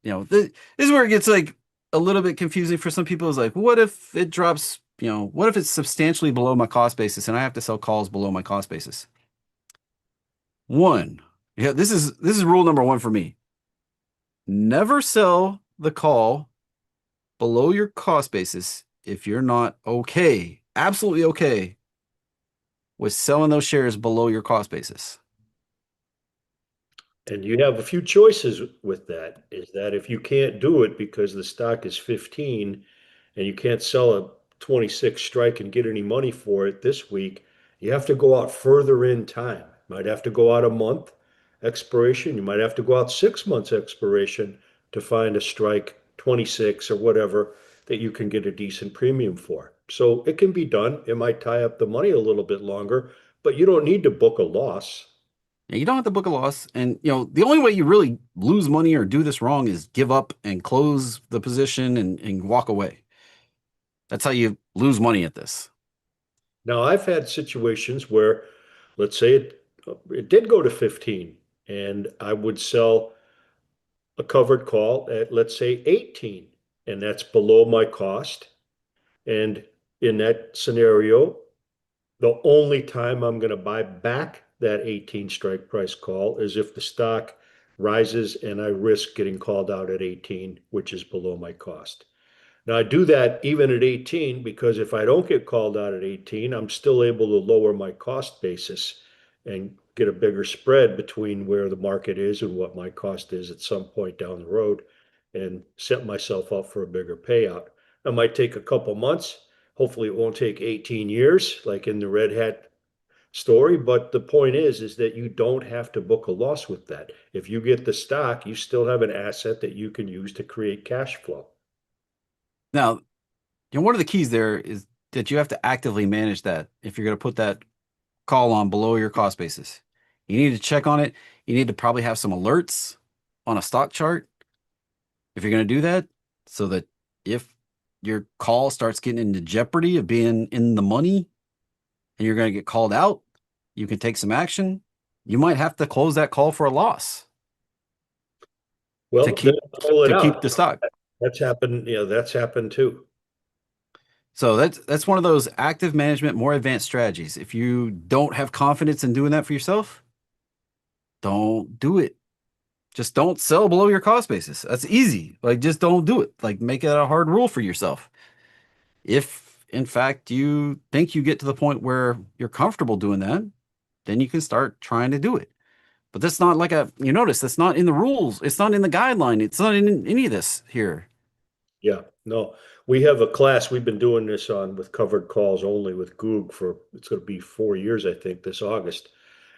S3: This is where it gets like a little bit confusing for some people. Is like, what if it drops? What if it's substantially below my cost basis and I have to sell calls below my cost basis? This is rule number 1 for me. Never sell the call below your cost basis if you're not absolutely okay with selling those shares below your cost basis.
S2: And you have a few choices with that. Is that if you can't do it because the stock is 15 and you can't sell a 26 strike and get any money for it this week, you have to go out further in time. Might have to go out a month expiration. You might have to go out 6 months expiration to find a strike 26 or whatever that you can get a decent premium for. So it can be done. It might tie up the money a little bit longer, but you don't need to book a loss.
S3: Yeah, you don't have to book a loss. And, the only way you really lose money or do this wrong is give up and close the position and walk away. That's how you lose money at this.
S2: Now, I've had situations where, let's say it did go to 15, and I would sell a covered call at, let's say, 18, and that's below my cost. And in that scenario, the only time I'm going to buy back that 18 strike price call is if the stock rises and I risk getting called out at 18, which is below my cost. Now I do that even at 18 because if I don't get called out at 18, I'm still able to lower my cost basis and get a bigger spread between where the market is and what my cost is at some point down the road and set myself up for a bigger payout. It might take a couple months. Hopefully it won't take 18 years like in the Red Hat story, but the point is that you don't have to book a loss with that. If you get the stock, you still have an asset that you can use to create cash flow.
S3: Now, one of the keys there is that you have to actively manage that if you're going to put that call on below your cost basis. You need to check on it. You need to probably have some alerts on a stock chart if you're going to do that, so that if your call starts getting into jeopardy of being in the money and you're going to get called out, you can take some action. You might have to close that call for a loss
S2: Well,
S3: to keep
S2: pull it out.
S3: the stock.
S2: That's happened, that's happened too.
S3: So that's one of those active management, more advanced strategies. If you don't have confidence in doing that for yourself, don't do it. Just don't sell below your cost basis. That's easy. Like, just don't do it. Like, make it a hard rule for yourself. If in fact you think you get to the point where you're comfortable doing that, then you can start trying to do it. But that's not like you notice that's not in the rules. It's not in the guideline. It's not in any of this here.
S2: Yeah, no, we have a class, we've been doing this on with covered calls only with Goog for, it's going to be 4 years, I think, this August.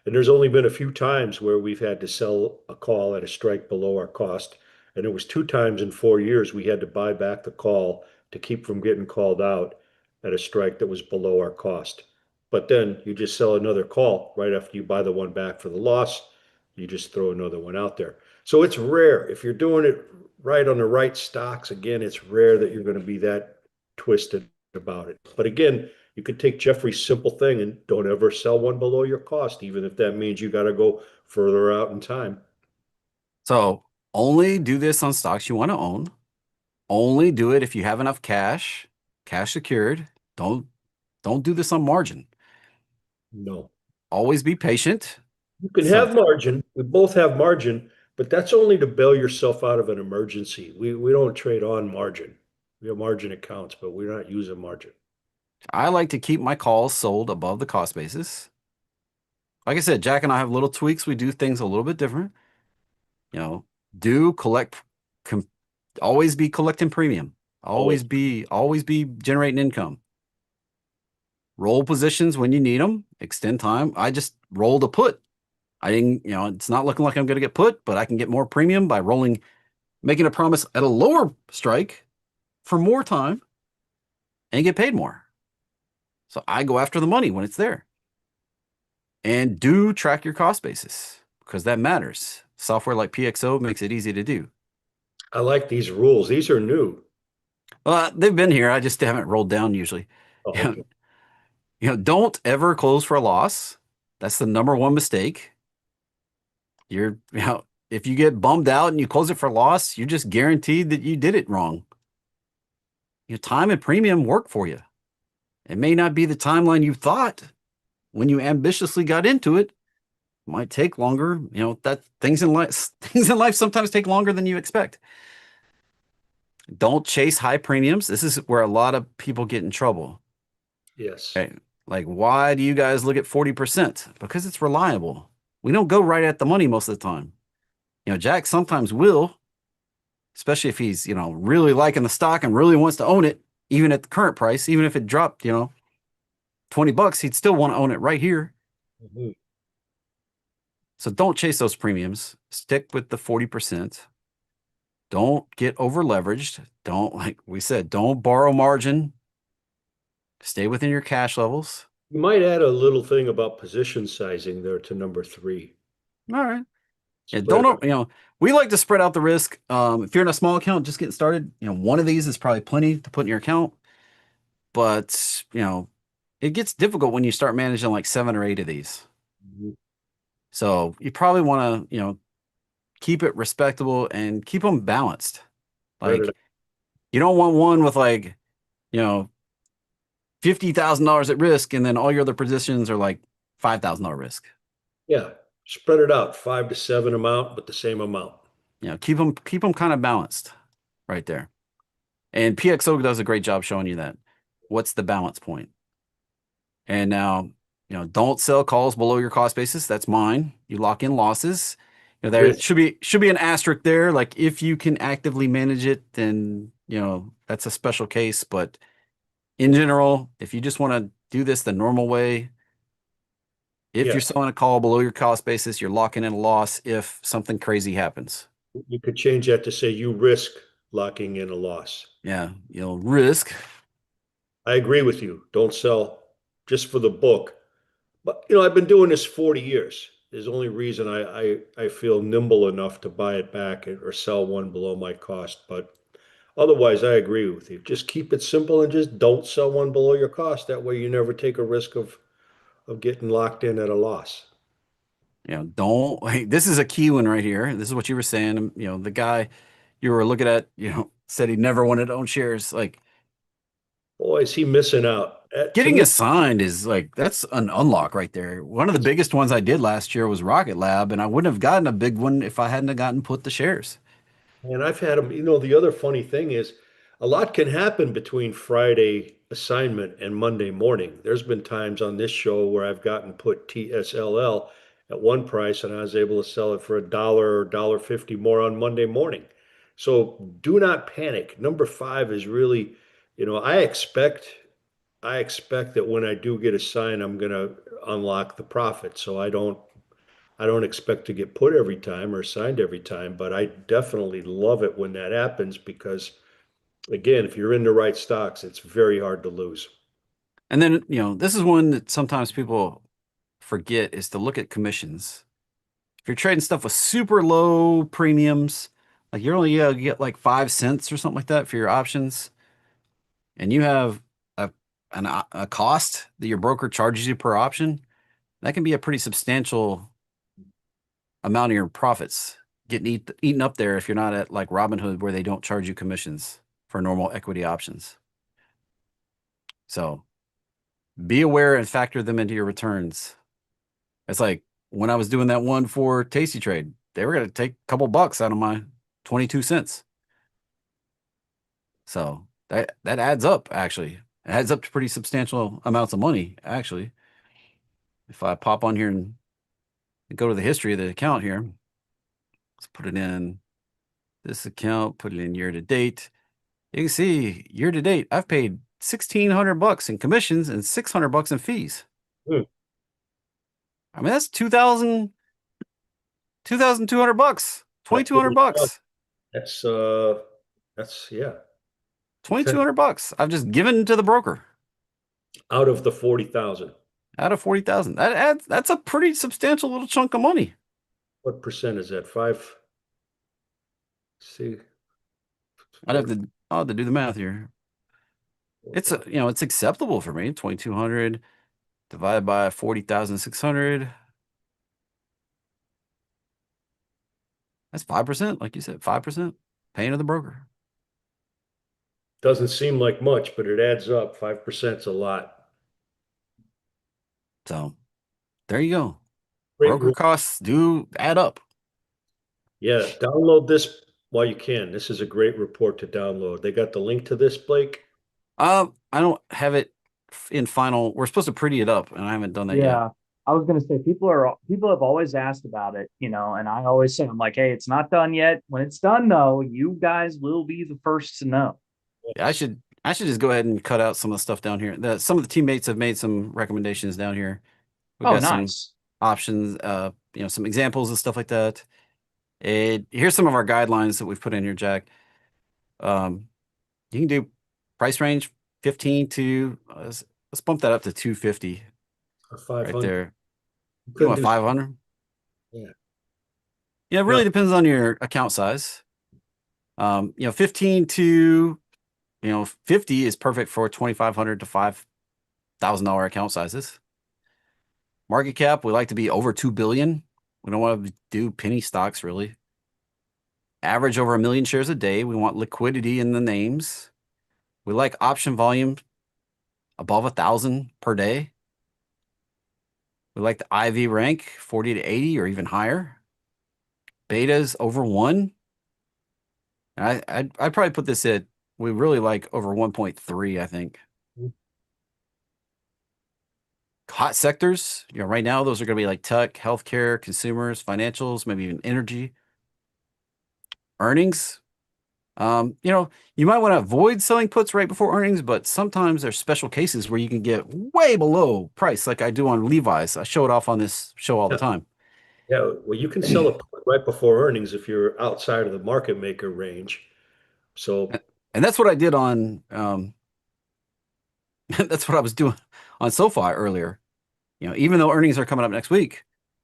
S2: And there's only been a few times where we've had to sell a call at a strike below our cost. And it was 2 times in 4 years we had to buy back the call to keep from getting called out at a strike that was below our cost. But then you just sell another call right after you buy the one back for the loss. You just throw another one out there. So it's rare. If you're doing it right on the right stocks, again, it's rare that you're going to be that twisted about it. But again, you could take Jeffrey's simple thing and don't ever sell one below your cost, even if that means you got to go further out in time.
S3: So only do this on stocks you want to own. Only do it if you have enough cash secured. Don't do this on margin.
S2: No.
S3: Always be patient.
S2: You can have margin. We both have margin, but that's only to bail yourself out of an emergency. We don't trade on margin. We have margin accounts, but we're not using margin.
S3: I like to keep my calls sold above the cost basis. Like I said, Jack and I have little tweaks. We do things a little bit different. Do collect, always be collecting premium. Always be generating income. Roll positions when you need them. Extend time. I just rolled a put. I didn't, it's not looking like I'm going to get put, but I can get more premium by making a promise at a lower strike for more time and get paid more. So I go after the money when it's there. And do track your cost basis because that matters. Software like PXO makes it easy to do.
S2: I like these rules. These are new.
S3: Well, they've been here. I just haven't rolled down usually.
S2: Oh, okay.
S3: Don't ever close for a loss. That's the number one mistake. If you get bummed out and you close it for loss, you're just guaranteed that you did it wrong. Time and premium work for you. It may not be the timeline you thought when you ambitiously got into it. It might take longer. That things in life sometimes take longer than you expect. Don't chase high premiums. This is where a lot of people get in trouble.
S2: Yes.
S3: Okay. Like, why do you guys look at 40%? Because it's reliable. We don't go right at the money most of the time. Jack sometimes will, especially if he's, really liking the stock and really wants to own it, even at the current price, even if it dropped, $20, he'd still want to own it right here.
S2: Mhm.
S3: So don't chase those premiums. Stick with the 40%. Don't get over leveraged. Don't, like we said, don't borrow margin. Stay within your cash levels.
S2: You might add a little thing about position sizing there to number 3.
S3: All right. Yeah,
S2: Spread
S3: don't, we like to spread out the risk. If you're in a small account, just getting started, one of these is probably plenty to put in your account. But, it gets difficult when you start managing like 7 or 8 of these.
S2: Mhm.
S3: So you probably want to, keep it respectable and keep them balanced.
S2: Spread
S3: Like
S2: it.
S3: you don't want one with like, $50,000 at risk, and then all your other positions are like $5,000 risk.
S2: Yeah, spread it out, 5 to 7 amount, but the same amount.
S3: Keep them kind of balanced right there. And PXO does a great job showing you that. What's the balance point? And now, don't sell calls below your cost basis. That's mine. You lock in losses. There
S2: Risk.
S3: should be an asterisk there. Like if you can actively manage it, then that's a special case. But in general, if you just want to do this the normal way, if
S2: Yeah.
S3: you're selling a call below your cost basis, you're locking in a loss if something crazy happens.
S2: You could change that to say you risk locking in a loss.
S3: Yeah, risk.
S2: I agree with you. Don't sell just for the book. But I've been doing this 40 years. There's the only reason I feel nimble enough to buy it back or sell one below my cost. But otherwise, I agree with you. Just keep it simple and just don't sell one below your cost. That way you never take a risk of getting locked in at a loss.
S3: Don't this is a key one right here. This is what you were saying. The guy you were looking at, said he never wanted to own shares. Like
S2: Boy, is he missing out. To
S3: getting
S2: me,
S3: assigned is like that's an unlock right there. One of the biggest ones I did last year was Rocket Lab, and I wouldn't have gotten a big one if I hadn't have gotten put the shares.
S2: and I've had them. The other funny thing is a lot can happen between Friday assignment and Monday morning. There's been times on this show where I've gotten put TSLL at one price and I was able to sell it for $1 or $1.50 more on Monday morning. So do not panic. Number 5 is really, I expect that when I do get assigned, I'm gonna unlock the profit. So I don't expect to get put every time or signed every time, but I definitely love it when that happens because, again, if you're in the right stocks, it's very hard to lose.
S3: And then, this is one that sometimes people forget is to look at commissions. If you're trading stuff with super low premiums, like you're only gonna get like 5 cents or something like that for your options, and you have a cost that your broker charges you per option, that can be a pretty substantial amount of your profits getting eaten up there if you're not at like Robinhood where they don't charge you commissions for normal equity options. So be aware and factor them into your returns. It's like when I was doing that one for Tasty Trade, they were going to take a couple bucks out of my 22 cents. So that adds up, actually. It adds up to pretty substantial amounts of money, actually. If I pop on here and go to the history of the account here, let's put it in this account, put it in year to date. You can see year to date, I've paid $1,600 in commissions and $600 in fees.
S2: Hmm.
S3: I mean, that's $2,200, $2,200.
S2: That's yeah,
S3: $2,200. I've just given to the broker
S2: out of the 40,000.
S3: out of 40,000. That's a pretty substantial little chunk of money.
S2: What percent is that? 5? See,
S3: I'll have to do the math here. It's it's acceptable for me. 2,200 divided by 40,600. That's 5%, like you said, 5% paying to the broker.
S2: doesn't seem like much, but it adds up. 5% is a lot.
S3: So there you go.
S2: Great.
S3: Broker costs do add up.
S2: Yeah, download this while you can. This is a great report to download. They got the link to this, Blake?
S3: I don't have it in final. We're supposed to pretty it up, and I haven't done that yet.
S1: Yeah. I was gonna say people have always asked about it, and I always say I'm like, hey, it's not done yet. When it's done, though, you guys will be the first to know.
S3: Yeah, I should just go ahead and cut out some of the stuff down here. Some of the teammates have made some recommendations down here. We've
S1: Oh,
S3: got some
S1: nice.
S3: options, some examples and stuff like that. And here's some of our guidelines that we've put in here, Jack. Um, you can do price range 15 to let's bump that up to 250
S2: Or
S3: right
S2: 500.
S3: there.
S2: You
S3: You
S2: couldn't
S3: want
S2: do,
S3: 500?
S2: yeah.
S3: Yeah, it
S2: No,
S3: really depends on your account size. 15 to 50 is perfect for 2,500 to $5,000 account sizes. Market cap, we like to be over 2 billion. We don't want to do penny stocks really. Average over 1 million shares a day. We want liquidity in the names. We like option volume above 1,000 per day. We like the IV rank 40 to 80 or even higher. Betas over 1. I'd probably put this at, we really like over 1.3, I think. Hot sectors, right now those are going to be like tech, healthcare, consumers, financials, maybe even energy. Earnings, you might want to avoid selling puts right before earnings, but sometimes there's special cases where you can get way below price, like I do on Levi's. I show it off on this show all the time.
S2: yeah, well, you can sell a put right before earnings if you're outside of the market maker range. So
S3: And that's what I did on, that's what I was doing on SoFi earlier. Even though earnings are coming up next week,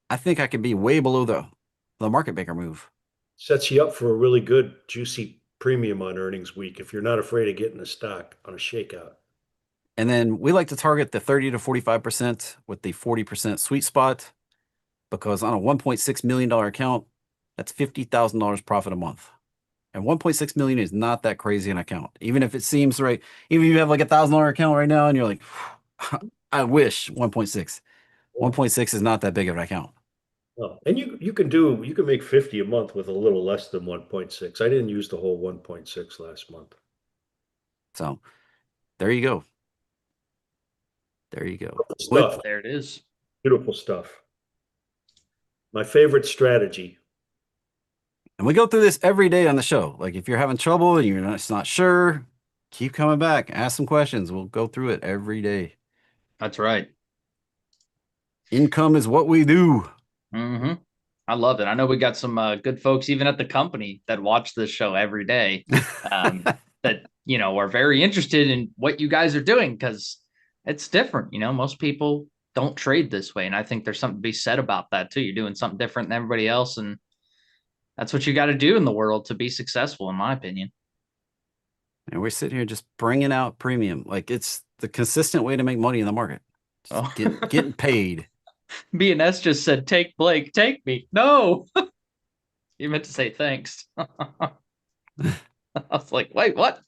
S3: I think I could be way below the market maker move.
S2: sets you up for a really good juicy premium on earnings week if you're not afraid of getting a stock on a shakeout.
S3: And then we like to target the 30 to 45% with the 40% sweet spot, because on a $1.6 million account, that's $50,000 profit a month. And 1.6 million is not that crazy an account. Even if it seems right, even if you have like $1,000 account right now and you're like, I wish 1.6. 1.6 is not that big of an account.
S2: Well, and you can make 50 a month with a little less than 1.6. I didn't use the whole 1.6 last month.
S3: So there you go. There you go.
S2: Stuff,
S1: There it is.
S2: beautiful stuff. My favorite strategy.
S3: And we go through this every day on the show. Like if you're having trouble and you're not sure, keep coming back. Ask some questions. We'll go through it every day.
S1: That's right.
S3: Income is what we do.
S1: Hmm. I love it. I know we got some good folks even at the company that watch this show every day, that are very interested in what you guys are doing, because it's different. Most people don't trade this way, and I think there's something to be said about that too. You're doing something different than everybody else, and that's what you got to do in the world to be successful, in my opinion.
S3: And we're sitting here just bringing out premium. Like it's the consistent way to make money in the market. Just
S1: Oh.
S3: getting paid.
S1: BNS just said, "Take Blake, take me." No, you meant to say thanks. I was like, wait, what?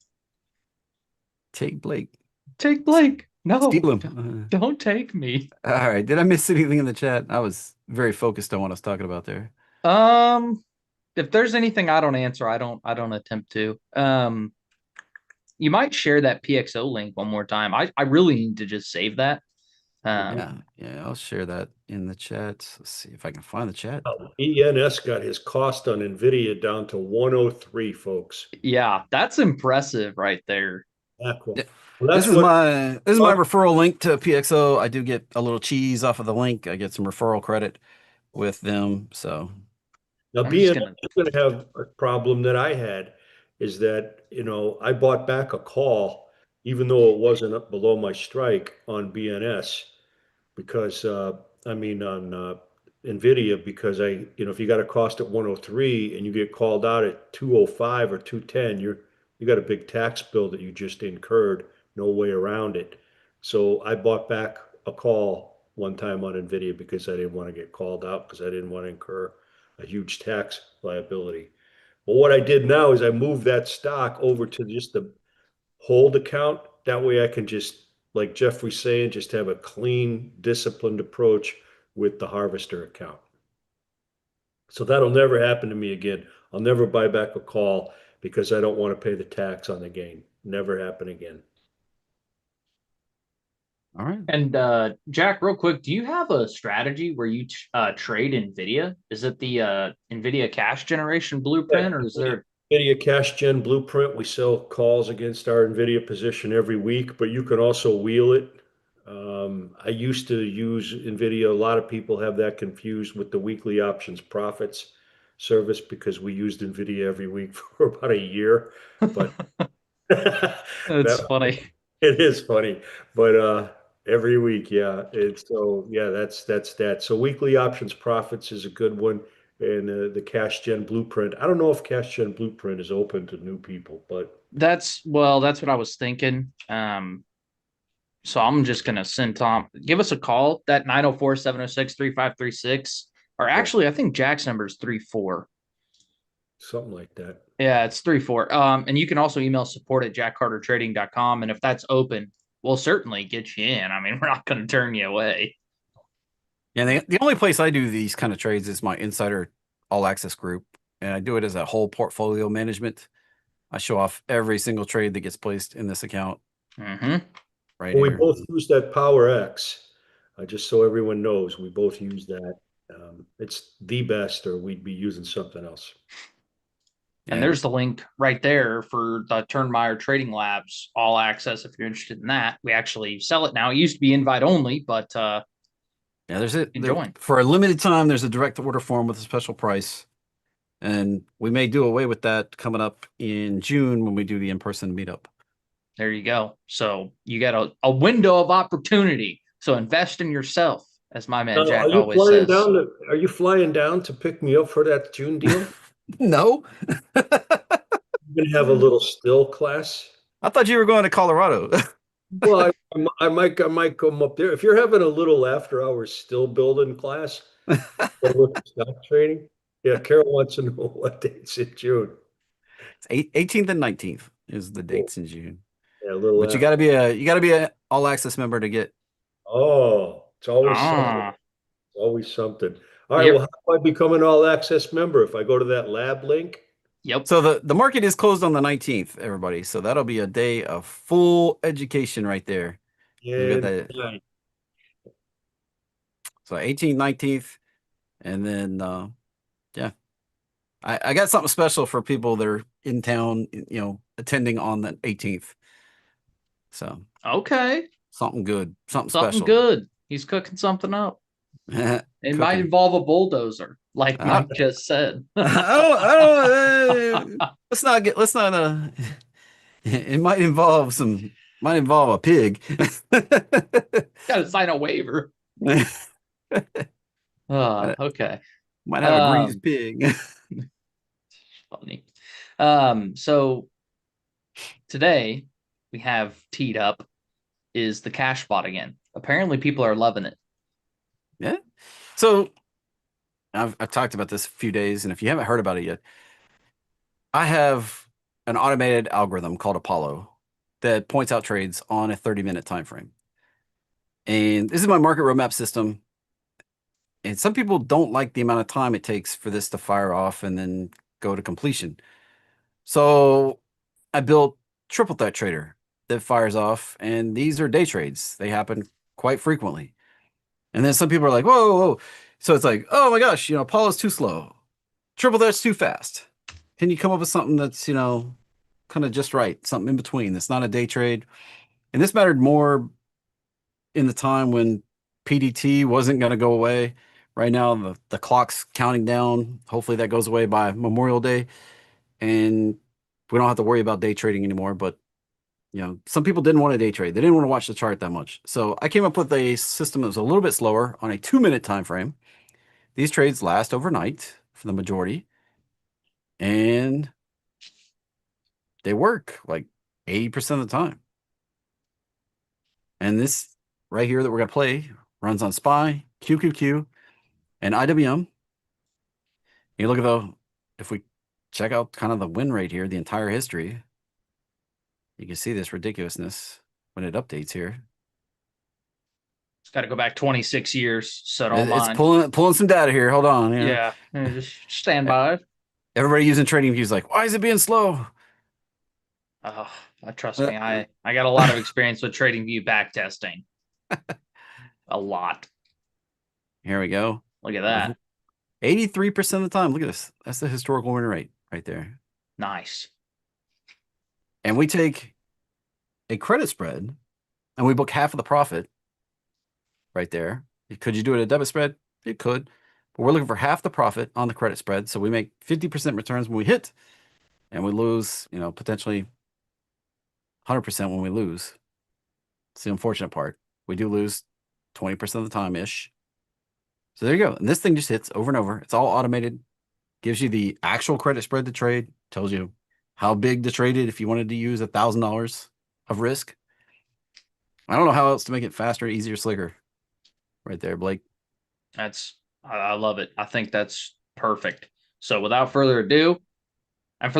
S3: Take Blake.
S1: Take Blake. No,
S3: Steal him.
S1: don't take me.
S3: All right. Did I miss anything in the chat? I was very focused on what I was talking about there.
S1: If there's anything I don't answer, I don't attempt to. You might share that PXO link one more time. I really need to just save that.
S3: Yeah, I'll share that in the chat. Let's see if I can find the chat.
S2: ENS got his cost on NVIDIA down to 103, folks.
S1: Yeah, that's impressive right there.
S2: Well,
S3: This
S2: that's
S3: is
S2: what
S3: my referral link to PXO. I do get a little cheese off of the link. I get some referral credit with them. So
S2: now
S1: I'm just
S2: BNS
S1: gonna.
S2: is going to have a problem that I had is that, I bought back a call, even though it wasn't up below my strike on BNS because, on NVIDIA, because if you got a cost at 103 and you get called out at 205 or 210, you got a big tax bill that you just incurred, no way around it. So I bought back a call one time on NVIDIA because I didn't want to get called out because I didn't want to incur a huge tax liability. But what I did now is I moved that stock over to just the hold account. That way I can just, like Jeffrey's saying, just have a clean, disciplined approach with the harvester account. So that'll never happen to me again. I'll never buy back a call because I don't want to pay the tax on the gain. Never happen again.
S3: All right.
S1: And Jack, real quick, do you have a strategy where you trade NVIDIA? Is it the NVIDIA cash generation blueprint, or is there?
S2: NVIDIA Cash Gen Blueprint. We sell calls against our NVIDIA position every week, but you can also wheel it. I used to use NVIDIA. A lot of people have that confused with the weekly options profits service because we used NVIDIA every week for about a year. But
S1: It's
S2: that
S1: funny.
S2: it is funny. But every week, yeah. It's so yeah, that's that. So weekly options profits is a good one. And the Cash Gen Blueprint. I don't know if Cash Gen Blueprint is open to new people, but
S1: That's what I was thinking. So I'm just gonna send Tom. Give us a call. That 904-706-3536. Or
S2: yeah,
S1: actually, I think Jack's number is 34.
S2: something like that.
S1: Yeah, it's 34. And you can also email support@jackcartertrading.com. And if that's open, we'll certainly get you in. I mean, we're not gonna turn you away.
S3: Yeah, the only place I do these kind of trades is my Insider All Access group, and I do it as a whole portfolio management. I show off every single trade that gets placed in this account
S1: Mm-hmm.
S3: right
S2: Well, we
S3: here.
S2: both use that Power X. Just so everyone knows, we both use that. It's the best, or we'd be using something else.
S1: And
S3: Yeah,
S1: there's the link right there for the Turnmeyer Trading Labs All Access if you're interested in that. We actually sell it now. It used to be invite only, but
S3: yeah. There's it
S1: join.
S3: for a limited time. There's a direct order form with a special price, and we may do away with that coming up in June when we do the in-person meetup.
S1: There you go. So you got a window of opportunity. So invest in yourself, as my man
S2: Are
S1: Jack
S2: you
S1: always
S2: flying
S1: says.
S2: down are you flying down to pick me up for that June deal?
S3: No,
S2: You're gonna have a little still class.
S3: I thought you were going to Colorado.
S2: Well, I might come up there. If you're having a little after hours still building class, with stock trading. Yeah, Carol wants to know what dates in June.
S3: It's 18th and 19th is the
S2: Cool.
S3: dates in June.
S2: Yeah, a little
S3: But
S2: after.
S3: you gotta be a all access member to get.
S2: Oh, it's always something.
S1: Ah,
S2: Always something. All right. Well,
S1: yep,
S2: how do I become an all access member? If I go to that lab link?
S1: yep.
S3: So the market is closed on the 19th, everybody. So that'll be a day of full education right there. We got
S2: Yeah.
S3: that. So 18th, 19th, and then yeah. I got something special for people that are in town, attending on the 18th. So
S1: Okay.
S3: something good, something
S1: Something
S3: special.
S1: good. He's cooking something up. It might
S3: Cooking.
S1: involve a bulldozer, like Mike just said.
S3: I don't, let's not it might involve a pig.
S1: Got to sign a waiver. Okay.
S3: Might have a greased pig.
S1: Funny. So today we have teed up is the cash bot again. Apparently people are loving it.
S3: Yeah. So I've talked about this a few days, and if you haven't heard about it yet, I have an automated algorithm called Apollo that points out trades on a 30-minute time frame. And this is my market roadmap system. And some people don't like the amount of time it takes for this to fire off and then go to completion. So I built Triple Threat Trader that fires off, and these are day trades. They happen quite frequently. And then some people are like, whoa, whoa, whoa. So it's like, oh my gosh, Apollo's too slow. Triple Threat's too fast. Can you come up with something that's, kind of just right, something in between that's not a day trade? And this mattered more in the time when PDT wasn't going to go away. Right now, the clock's counting down. Hopefully that goes away by Memorial Day. And we don't have to worry about day trading anymore. But, some people didn't want to day trade. They didn't want to watch the chart that much. So I came up with a system that was a little bit slower on a 2-minute time frame. These trades last overnight for the majority. And they work like 80% of the time. And this right here that we're going to play runs on SPY, QQQ, and IWM. You look at if we check out kind of the win rate here, the entire history, you can see this ridiculousness when it updates here.
S1: It's got to go back 26 years. So don't
S3: It's
S1: mind.
S3: pulling some data here. Hold on.
S1: Yeah. Just stand by.
S3: Everybody using TradingView's like, why is it being slow?
S1: Oh, trust me, I got a lot of experience with TradingView back testing. A lot.
S3: Here we go.
S1: Look at that.
S3: 83% of the time. Look at this. That's the historical win rate right there.
S1: Nice.
S3: And we take a credit spread and we book half of the profit right there. Could you do it at a debit spread? You could. But we're looking for half the profit on the credit spread. So we make 50% returns when we hit, and we lose, potentially 100% when we lose. It's the unfortunate part. We do lose 20% of the time-ish. So there you go. And this thing just hits over and over. It's all automated. Gives you the actual credit spread to trade. Tells you how big to trade it if you wanted to use $1,000 of risk. I don't know how else to make it faster, easier, slicker. Right there, Blake.
S1: I love it. I think that's perfect. So without further ado,